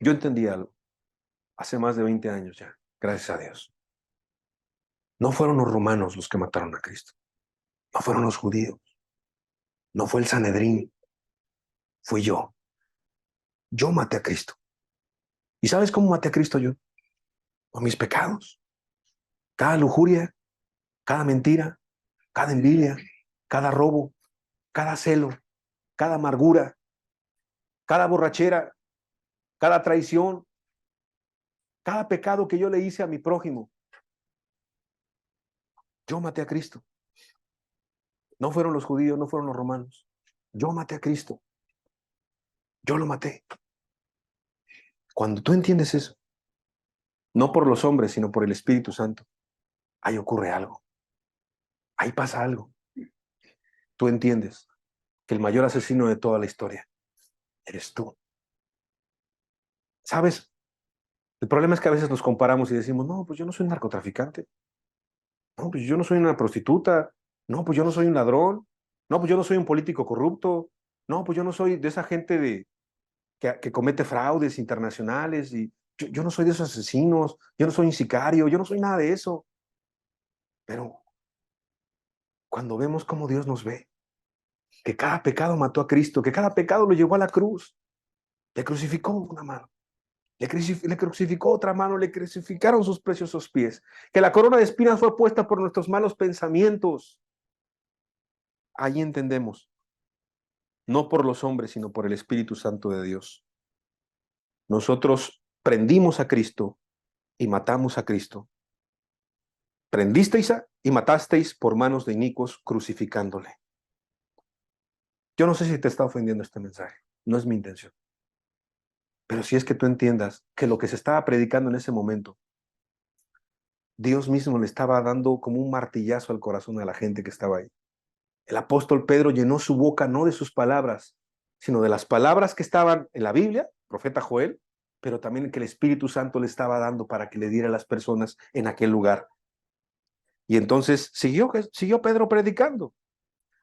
Speaker 1: Yo entendí algo hace más de 20 años ya, gracias a Dios. No fueron los romanos los que mataron a Cristo. No fueron los judíos. No fue el Sanedrín. Fui yo. Yo maté a Cristo. ¿Y sabes cómo maté a Cristo yo? Con mis pecados. Cada lujuria, cada mentira, cada envidia, cada robo, cada celo, cada amargura, cada borrachera, cada traición, cada pecado que yo le hice a mi prójimo. Yo maté a Cristo. No fueron los judíos, no fueron los romanos. Yo maté a Cristo. Yo lo maté. Cuando tú entiendes eso, no por los hombres, sino por el Espíritu Santo, ahí ocurre algo. Ahí pasa algo. Tú entiendes que el mayor asesino de toda la historia eres tú. ¿Sabes? El problema es que a veces nos comparamos y decimos, no, pues yo no soy un narcotraficante. No, pues yo no soy una prostituta. No, pues yo no soy un ladrón. No, pues yo no soy un político corrupto. No, pues yo no soy de esa gente que comete fraudes internacionales. Y yo no soy de esos asesinos. Yo no soy un sicario. Yo no soy nada de eso. Pero cuando vemos cómo Dios nos ve, que cada pecado mató a Cristo, que cada pecado lo llevó a la cruz, le crucificó una mano. Le crucificó otra mano, le crucificaron sus preciosos pies. Que la corona de espinas fue puesta por nuestros malos pensamientos. Ahí entendemos, no por los hombres, sino por el Espíritu Santo de Dios. Nosotros prendimos a Cristo y matamos a Cristo. Prendisteis y matasteis por manos de inicuos crucificándole. Yo no sé si te está ofendiendo este mensaje, no es mi intención. Pero si es que tú entiendas que lo que se estaba predicando en ese momento, Dios mismo le estaba dando como un martillazo al corazón de la gente que estaba ahí. El apóstol Pedro llenó su boca no de sus palabras, sino de las palabras que estaban en la Biblia, profeta Joel, pero también que el Espíritu Santo le estaba dando para que le diera a las personas en aquel lugar. Y entonces siguió Pedro predicando,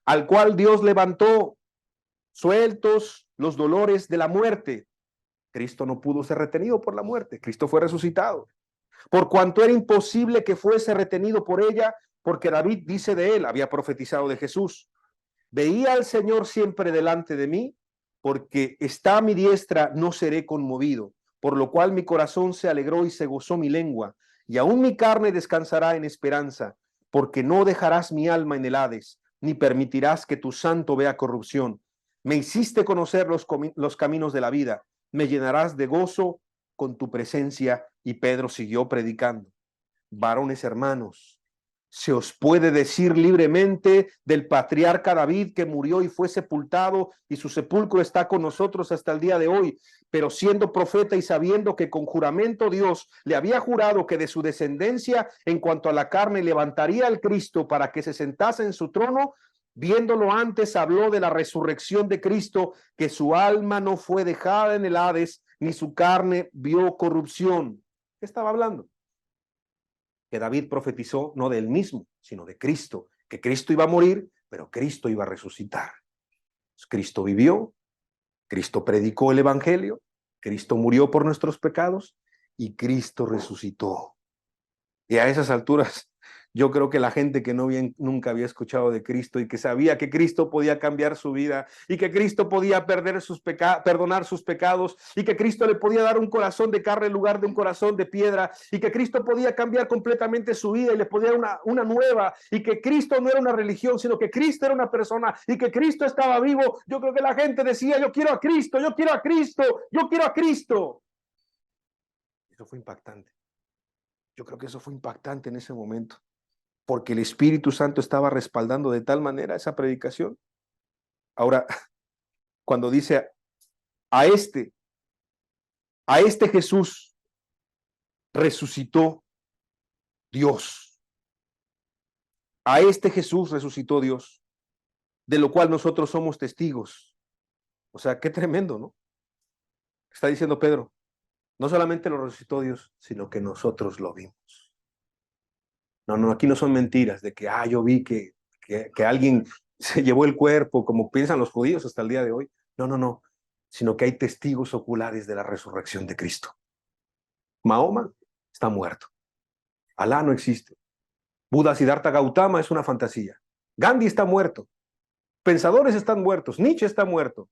Speaker 1: al cual Dios levantó, sueltos los dolores de la muerte. Cristo no pudo ser retenido por la muerte, Cristo fue resucitado. Por cuanto era imposible que fuese retenido por ella, porque David dice de él, había profetizado de Jesús: veía al Señor siempre delante de mí, porque está a mi diestra, no seré conmovido. Por lo cual mi corazón se alegró y se gozó mi lengua, y aún mi carne descansará en esperanza, porque no dejarás mi alma en el Hades, ni permitirás que tu santo vea corrupción. Me hiciste conocer los caminos de la vida, me llenarás de gozo con tu presencia. Y Pedro siguió predicando. Varones hermanos, se os puede decir libremente del patriarca David, que murió y fue sepultado, y su sepulcro está con nosotros hasta el día de hoy. Pero siendo profeta y sabiendo que con juramento Dios le había jurado que de su descendencia en cuanto a la carne levantaría al Cristo para que se sentase en su trono, viéndolo antes habló de la resurrección de Cristo, que su alma no fue dejada en el Hades, ni su carne vio corrupción. ¿Qué estaba hablando? Que David profetizó no de él mismo, sino de Cristo, que Cristo iba a morir, pero Cristo iba a resucitar. Cristo vivió, Cristo predicó el evangelio, Cristo murió por nuestros pecados y Cristo resucitó. Y a esas alturas, yo creo que la gente que nunca había escuchado de Cristo y que sabía que Cristo podía cambiar su vida y que Cristo podía perdonar sus pecados y que Cristo le podía dar un corazón de carne en lugar de un corazón de piedra y que Cristo podía cambiar completamente su vida y le podía dar una nueva, y que Cristo no era una religión, sino que Cristo era una persona y que Cristo estaba vivo. Yo creo que la gente decía: yo quiero a Cristo, yo quiero a Cristo, yo quiero a Cristo. Eso fue impactante. Yo creo que eso fue impactante en ese momento, porque el Espíritu Santo estaba respaldando de tal manera esa predicación. Ahora, cuando dice a este Jesús resucitó Dios, a este Jesús resucitó Dios, de lo cual nosotros somos testigos. O sea, qué tremendo, ¿no? Está diciendo Pedro, no solamente lo resucitó Dios, sino que nosotros lo vimos. No, aquí no son mentiras de que, yo vi que alguien se llevó el cuerpo, como piensan los judíos hasta el día de hoy. No, sino que hay testigos oculares de la resurrección de Cristo. Mahoma está muerto. Alá no existe. Buda Siddhartha Gautama es una fantasía. Gandhi está muerto. Pensadores están muertos. Nietzsche está muerto.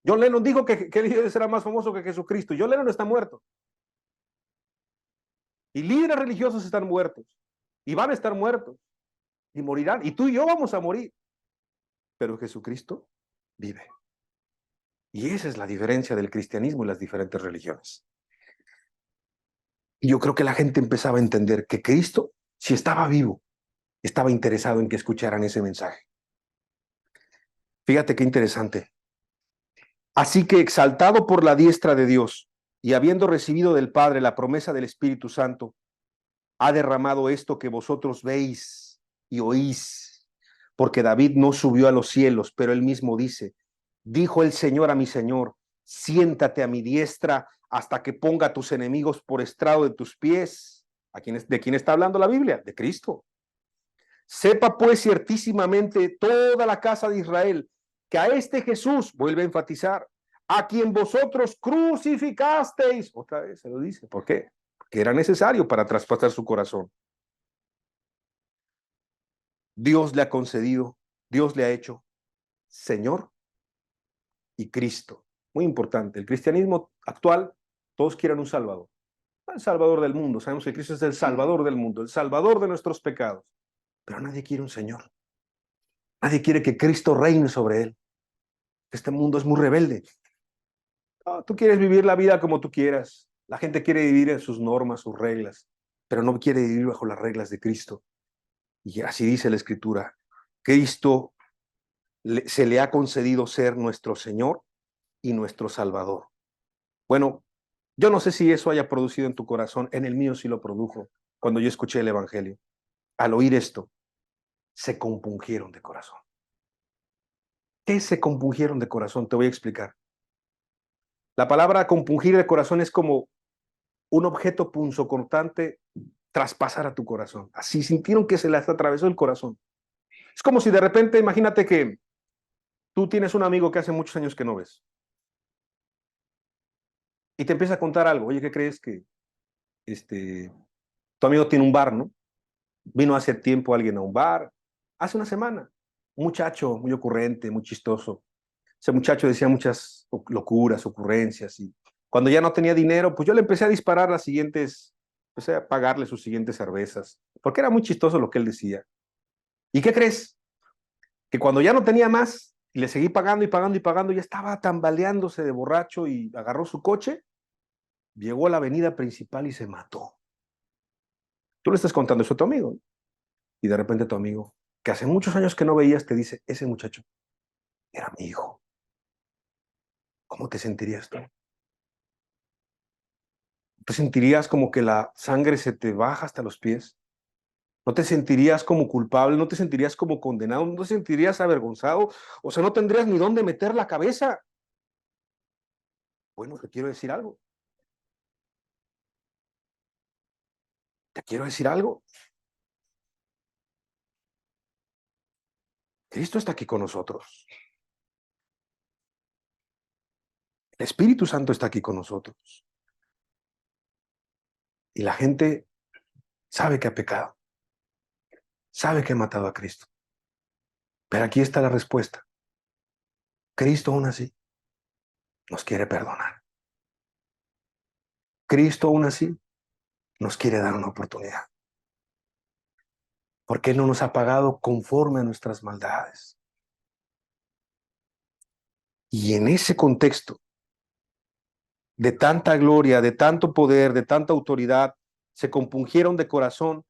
Speaker 1: John Lennon dijo que él será más famoso que Jesucristo. John Lennon está muerto. Y líderes religiosos están muertos. Y van a estar muertos. Y morirán. Y tú y yo vamos a morir. Pero Jesucristo vive. Y esa es la diferencia del cristianismo y las diferentes religiones. Y yo creo que la gente empezaba a entender que Cristo, si estaba vivo, estaba interesado en que escucharan ese mensaje. Fíjate qué interesante. Así que, exaltado por la diestra de Dios y habiendo recibido del Padre la promesa del Espíritu Santo, ha derramado esto que vosotros veis y oís. Porque David no subió a los cielos, pero él mismo dice: dijo el Señor a mi Señor, siéntate a mi diestra hasta que ponga a tus enemigos por estrado de tus pies. ¿De quién está hablando la Biblia? De Cristo. Sepa pues ciertísimamente toda la casa de Israel que a este Jesús, vuelve a enfatizar, a quien vosotros crucificasteis, otra vez se lo dice, ¿por qué? Porque era necesario para traspasar su corazón. Dios le ha concedido, Dios le ha hecho Señor y Cristo. Muy importante, el cristianismo actual, todos quieren un Salvador. El Salvador del mundo, sabemos que Cristo es el Salvador del mundo, el Salvador de nuestros pecados, pero nadie quiere un Señor. Nadie quiere que Cristo reine sobre él. Este mundo es muy rebelde. No, tú quieres vivir la vida como tú quieras. La gente quiere vivir en sus normas, sus reglas, pero no quiere vivir bajo las reglas de Cristo. Y así dice la Escritura. Cristo se le ha concedido ser nuestro Señor y nuestro Salvador. Bueno, yo no sé si eso haya producido en tu corazón, en el mío sí lo produjo, cuando yo escuché el Evangelio. Al oír esto, se compungieron de corazón. ¿Qué se compungieron de corazón? Te voy a explicar. La palabra compungir de corazón es como un objeto punzocortante traspasar a tu corazón. Así sintieron que se les atravesó el corazón. Es como si de repente, imagínate que tú tienes un amigo que hace muchos años que no ves y te empieza a contar algo. Oye, ¿qué crees que tu amigo tiene un bar, ¿no? Vino hace tiempo alguien a un bar, hace una semana. Un muchacho muy ocurrente, muy chistoso. Ese muchacho decía muchas locuras, ocurrencias, y cuando ya no tenía dinero, pues yo le empecé a disparar empecé a pagarle sus siguientes cervezas, porque era muy chistoso lo que él decía. ¿Y qué crees? Que cuando ya no tenía más, y le seguí pagando y pagando y pagando, ya estaba tambaleándose de borracho y agarró su coche, llegó a la avenida principal y se mató. Tú le estás contando eso a tu amigo, ¿no? Y de repente tu amigo, que hace muchos años que no veías, te dice, ese muchacho era mi hijo. ¿Cómo te sentirías tú? ¿Te sentirías como que la sangre se te baja hasta los pies? ¿No te sentirías como culpable? ¿No te sentirías como condenado? ¿No te sentirías avergonzado? O sea, no tendrías ni dónde meter la cabeza. Bueno, te quiero decir algo. Te quiero decir algo. Cristo está aquí con nosotros. El Espíritu Santo está aquí con nosotros. Y la gente sabe que ha pecado. Sabe que ha matado a Cristo. Pero aquí está la respuesta. Cristo aún así nos quiere perdonar. Cristo aún así nos quiere dar una oportunidad. Porque Él no nos ha pagado conforme a nuestras maldades. Y en ese contexto de tanta gloria, de tanto poder, de tanta autoridad, se compungieron de corazón,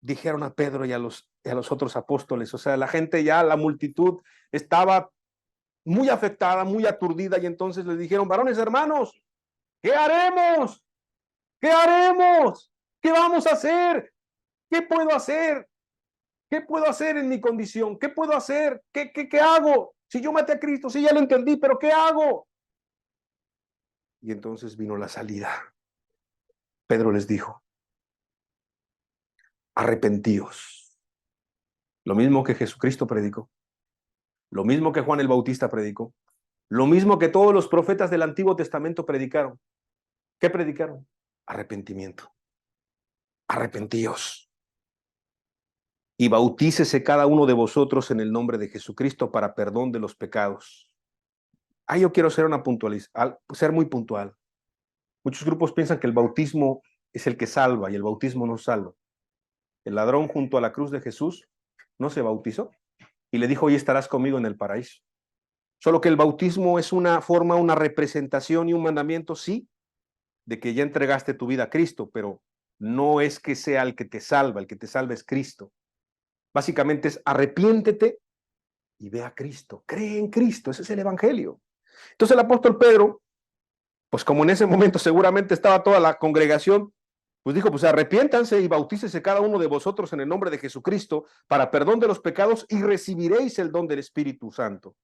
Speaker 1: dijeron a Pedro y a los otros apóstoles. O sea, la gente ya, la multitud estaba muy afectada, muy aturdida, y entonces les dijeron, varones hermanos, ¿qué haremos? ¿Qué haremos? ¿Qué vamos a hacer? ¿Qué puedo hacer? ¿Qué puedo hacer en mi condición? ¿Qué puedo hacer? ¿Qué hago? Si yo maté a Cristo, sí, ya lo entendí, pero ¿qué hago? Y entonces vino la salida. Pedro les dijo, arrepentíos. Lo mismo que Jesucristo predicó, lo mismo que Juan el Bautista predicó, lo mismo que todos los profetas del Antiguo Testamento predicaron. ¿Qué predicaron? Arrepentimiento. Arrepentíos. Y bautícese cada uno de vosotros en el nombre de Jesucristo para perdón de los pecados. Yo quiero ser muy puntual. Muchos grupos piensan que el bautismo es el que salva y el bautismo no salva. El ladrón junto a la cruz de Jesús no se bautizó y le dijo, hoy estarás conmigo en el paraíso. Solo que el bautismo es una forma, una representación y un mandamiento, sí, de que ya entregaste tu vida a Cristo, pero no es que sea el que te salva es Cristo. Básicamente es arrepiéntete y ve a Cristo, cree en Cristo, ese es el evangelio. Entonces el apóstol Pedro, pues como en ese momento seguramente estaba toda la congregación, pues dijo, pues arrepiéntanse y bautícese cada uno de vosotros en el nombre de Jesucristo para perdón de los pecados y recibiréis el don del Espíritu Santo.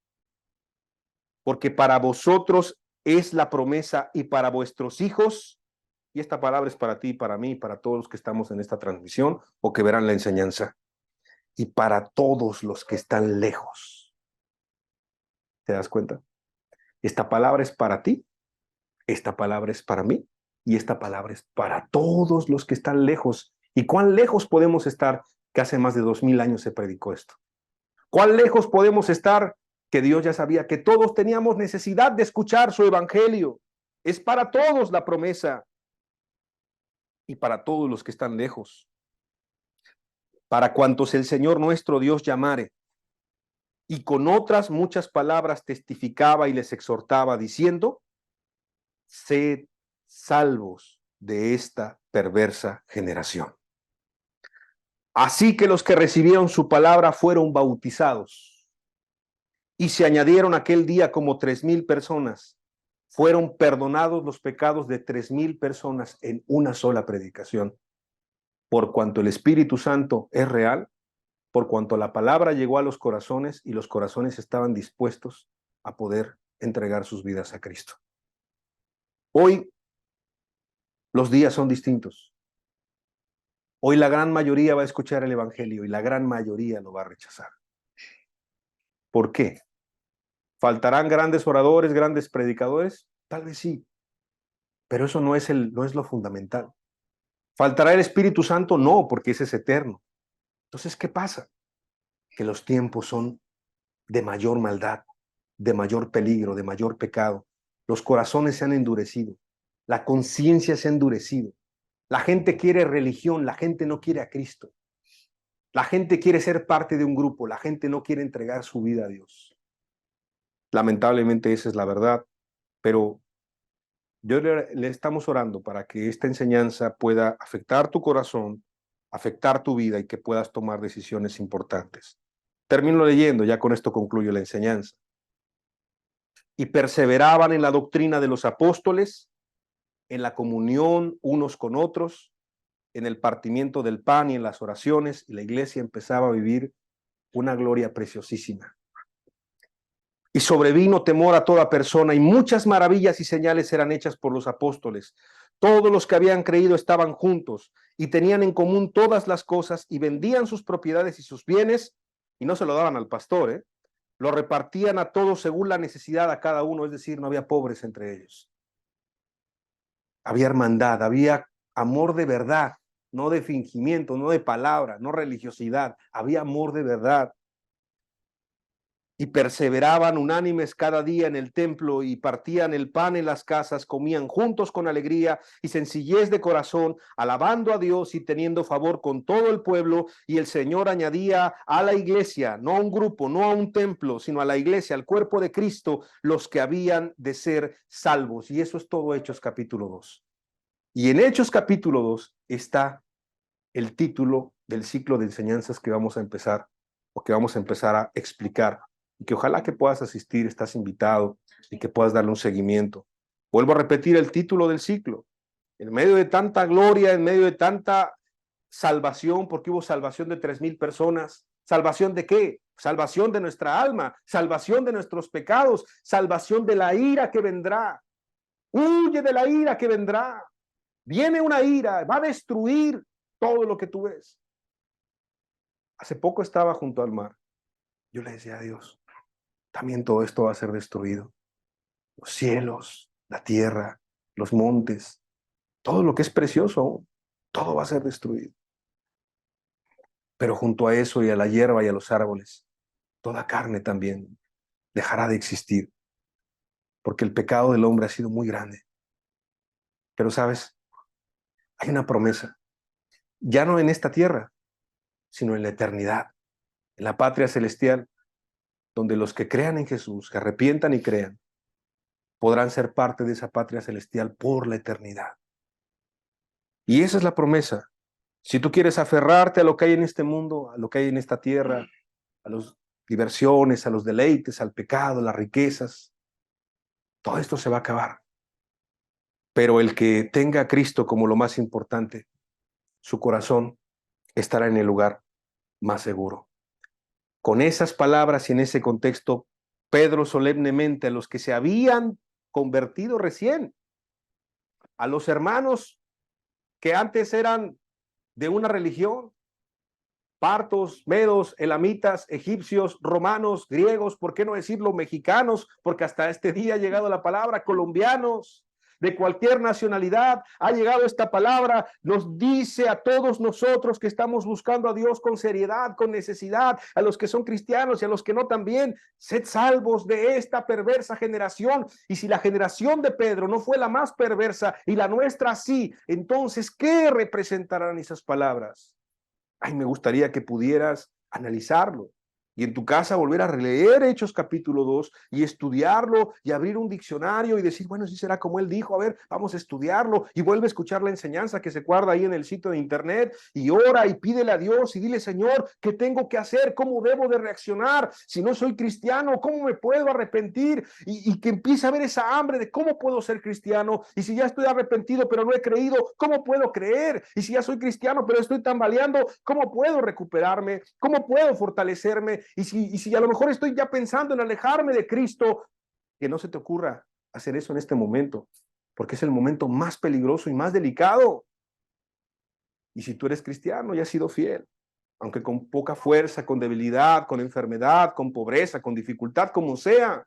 Speaker 1: Porque para vosotros es la promesa y para vuestros hijos. Y esta palabra es para ti, para mí, para todos los que estamos en esta transmisión o que verán la enseñanza. Y para todos los que están lejos. ¿Te das cuenta? Esta palabra es para ti, esta palabra es para mí y esta palabra es para todos los que están lejos. ¿Y cuán lejos podemos estar que hace más de 2000 años se predicó esto? ¿Cuán lejos podemos estar que Dios ya sabía que todos teníamos necesidad de escuchar su evangelio? Es para todos la promesa y para todos los que están lejos. Para cuantos el Señor nuestro Dios llamare. Y con otras muchas palabras testificaba y les exhortaba diciendo: sed salvos de esta perversa generación. Así que los que recibieron su palabra fueron bautizados y se añadieron aquel día como 3000 personas. Fueron perdonados los pecados de 3000 personas en una sola predicación. Por cuanto el Espíritu Santo es real, por cuanto la palabra llegó a los corazones y los corazones estaban dispuestos a poder entregar sus vidas a Cristo. Hoy los días son distintos. Hoy la gran mayoría va a escuchar el evangelio y la gran mayoría lo va a rechazar. ¿Por qué? ¿Faltarán grandes oradores, grandes predicadores? Tal vez sí, pero eso no es lo fundamental. ¿Faltará el Espíritu Santo? No, porque ese es eterno. Entonces, ¿qué pasa? Que los tiempos son de mayor maldad, de mayor peligro, de mayor pecado. Los corazones se han endurecido, la conciencia se ha endurecido. La gente quiere religión, la gente no quiere a Cristo. La gente quiere ser parte de un grupo, la gente no quiere entregar su vida a Dios. Lamentablemente esa es la verdad, pero le estamos orando para que esta enseñanza pueda afectar tu corazón, afectar tu vida y que puedas tomar decisiones importantes. Termino leyendo, ya con esto concluyo la enseñanza. Y perseveraban en la doctrina de los apóstoles, en la comunión unos con otros, en el partimiento del pan y en las oraciones, y la iglesia empezaba a vivir una gloria preciosísima. Y sobrevino temor a toda persona, y muchas maravillas y señales eran hechas por los apóstoles. Todos los que habían creído estaban juntos y tenían en común todas las cosas y vendían sus propiedades y sus bienes, y no se lo daban al pastor, lo repartían a todos según la necesidad a cada uno, es decir, no había pobres entre ellos. Había hermandad, había amor de verdad, no de fingimiento, no de palabra, no religiosidad, había amor de verdad. Y perseveraban unánimes cada día en el templo y partían el pan en las casas, comían juntos con alegría y sencillez de corazón, alabando a Dios y teniendo favor con todo el pueblo. Y el Señor añadía a la iglesia, no a un grupo, no a un templo, sino a la iglesia, al cuerpo de Cristo, los que habían de ser salvos. Y eso es todo Hechos capítulo 2. Y en Hechos capítulo 2 está el título del ciclo de enseñanzas que vamos a empezar o que vamos a empezar a explicar. Y que ojalá que puedas asistir, estás invitado y que puedas darle un seguimiento. Vuelvo a repetir el título del ciclo. En medio de tanta gloria, en medio de tanta salvación, porque hubo salvación de 3000 personas. ¿Salvación de qué? Salvación de nuestra alma, salvación de nuestros pecados, salvación de la ira que vendrá. Huye de la ira que vendrá. Viene una ira, va a destruir todo lo que tú ves. Hace poco estaba junto al mar. Yo le decía a Dios, también todo esto va a ser destruido. Los cielos, la tierra, los montes, todo lo que es precioso, todo va a ser destruido. Pero junto a eso y a la hierba y a los árboles, toda carne también dejará de existir, porque el pecado del hombre ha sido muy grande. Pero sabes, hay una promesa, ya no en esta tierra, sino en la eternidad, en la patria celestial, donde los que crean en Jesús, que arrepientan y crean, podrán ser parte de esa patria celestial por la eternidad. Y esa es la promesa. Si tú quieres aferrarte a lo que hay en este mundo, a lo que hay en esta tierra, a las diversiones, a los deleites, al pecado, las riquezas, todo esto se va a acabar. Pero el que tenga a Cristo como lo más importante, su corazón estará en el lugar más seguro. Con esas palabras y en ese contexto, Pedro solemnemente a los que se habían convertido recién, a los hermanos que antes eran de una religión, partos, medos, elamitas, egipcios, romanos, griegos, ¿por qué no decirlo mexicanos? Porque hasta este día ha llegado la palabra, colombianos, de cualquier nacionalidad, ha llegado esta palabra, nos dice a todos nosotros que estamos buscando a Dios con seriedad, con necesidad, a los que son cristianos y a los que no también, sed salvos de esta perversa generación. Y si la generación de Pedro no fue la más perversa y la nuestra sí, entonces, ¿qué representarán esas palabras? Ay, me gustaría que pudieras analizarlo y en tu casa volver a releer Hechos capítulo 2 y estudiarlo y abrir un diccionario y decir, bueno, si será como él dijo, a ver, vamos a estudiarlo, y vuelve a escuchar la enseñanza que se guarda ahí en el sitio de internet y ora y pídele a Dios y dile, Señor, ¿qué tengo que hacer? ¿Cómo debo de reaccionar? Si no soy cristiano, ¿cómo me puedo arrepentir? Y que empiece a ver esa hambre de cómo puedo ser cristiano, y si ya estoy arrepentido pero no he creído, ¿cómo puedo creer? Y si ya soy cristiano pero estoy tambaleando, ¿cómo puedo recuperarme? ¿Cómo puedo fortalecerme? Y si a lo mejor estoy ya pensando en alejarme de Cristo, que no se te ocurra hacer eso en este momento, porque es el momento más peligroso y más delicado. Y si tú eres cristiano y has sido fiel, aunque con poca fuerza, con debilidad, con enfermedad, con pobreza, con dificultad, como sea,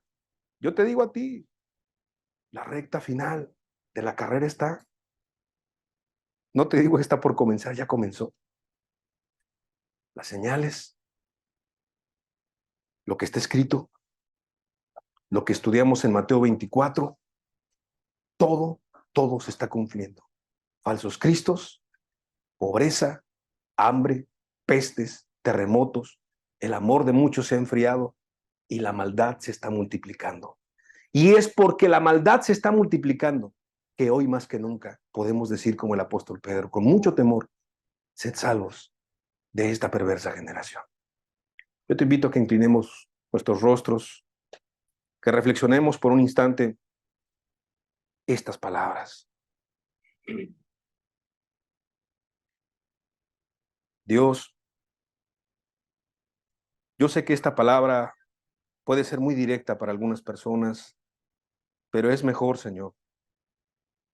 Speaker 1: yo te digo a ti, la recta final de la carrera está. No te digo que está por comenzar, ya comenzó. Las señales, lo que está escrito, lo que estudiamos en Mateo 24, todo se está cumpliendo. Falsos cristos, pobreza, hambre, pestes, terremotos, el amor de muchos se ha enfriado y la maldad se está multiplicando. Y es porque la maldad se está multiplicando que hoy más que nunca podemos decir como el apóstol Pedro, con mucho temor, sed salvos de esta perversa generación. Yo te invito a que inclinemos nuestros rostros, que reflexionemos por un instante estas palabras. Dios, yo sé que esta palabra puede ser muy directa para algunas personas, pero es mejor, Señor.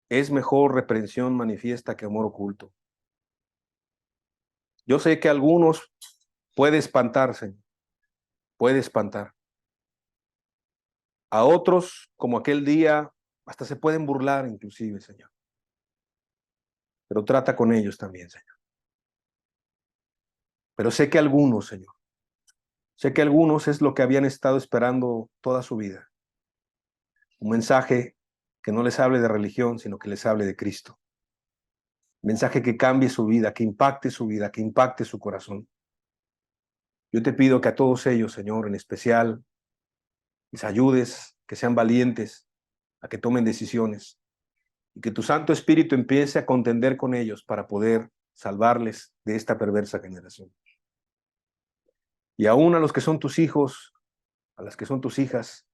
Speaker 1: Es mejor reprensión manifiesta que amor oculto. Yo sé que a algunos puede espantar, Señor, puede espantar. A otros, como aquel día, hasta se pueden burlar inclusive, Señor. Pero trata con ellos también, Señor. Pero sé que algunos, Señor, sé que algunos es lo que habían estado esperando toda su vida. Un mensaje que no les hable de religión, sino que les hable de Cristo. Un mensaje que cambie su vida, que impacte su vida, que impacte su corazón. Yo te pido que a todos ellos, Señor, en especial, les ayudes, que sean valientes, a que tomen decisiones y que tu Santo Espíritu empiece a contender con ellos para poder salvarles de esta perversa generación. Y aún a los que son tus hijos, a las que son tus hijas,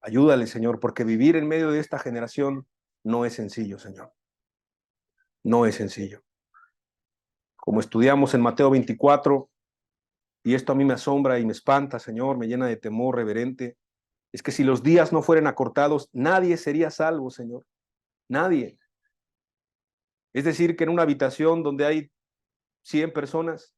Speaker 1: ayúdales, Señor, porque vivir en medio de esta generación no es sencillo, Señor. No es sencillo. Como estudiamos en Mateo 24, y esto a mí me asombra y me espanta, Señor, me llena de temor reverente, es que si los días no fueran acortados, nadie sería salvo, Señor. Nadie. Es decir, que en una habitación donde hay 100 personas,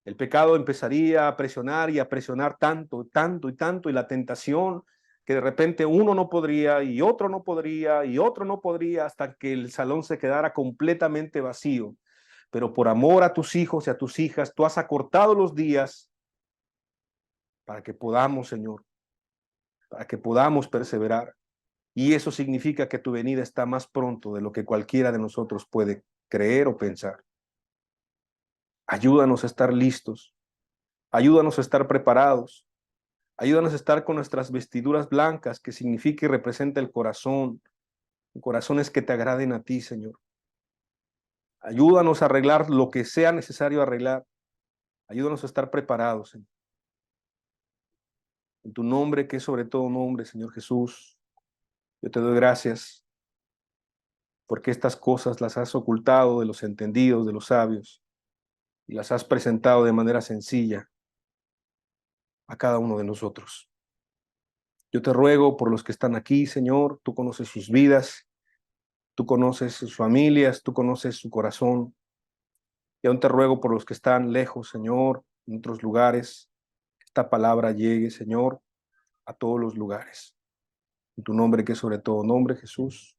Speaker 1: el pecado empezaría a presionar y a presionar tanto, tanto y tanto, y la tentación, que de repente uno no podría y otro no podría y otro no podría hasta que el salón se quedara completamente vacío. Pero por amor a tus hijos y a tus hijas, tú has acortado los días para que podamos, Señor, para que podamos perseverar. Y eso significa que tu venida está más pronto de lo que cualquiera de nosotros puede creer o pensar. Ayúdanos a estar listos, ayúdanos a estar preparados, ayúdanos a estar con nuestras vestiduras blancas, que significa y representa el corazón, corazones que te agraden a ti, Señor. Ayúdanos a arreglar lo que sea necesario arreglar. Ayúdanos a estar preparados, Señor. En tu nombre, que es sobre todo nombre, Señor Jesús, yo te doy gracias porque estas cosas las has ocultado de los entendidos, de los sabios, y las has presentado de manera sencilla a cada uno de nosotros. Yo te ruego por los que están aquí, Señor, tú conoces sus vidas, tú conoces sus familias, tú conoces su corazón. Y aún te ruego por los que están lejos, Señor, en otros lugares, que esta palabra llegue, Señor, a todos los lugares. En tu nombre, que es sobre todo nombre, Jesús.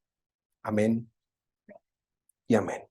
Speaker 1: Amén y amén.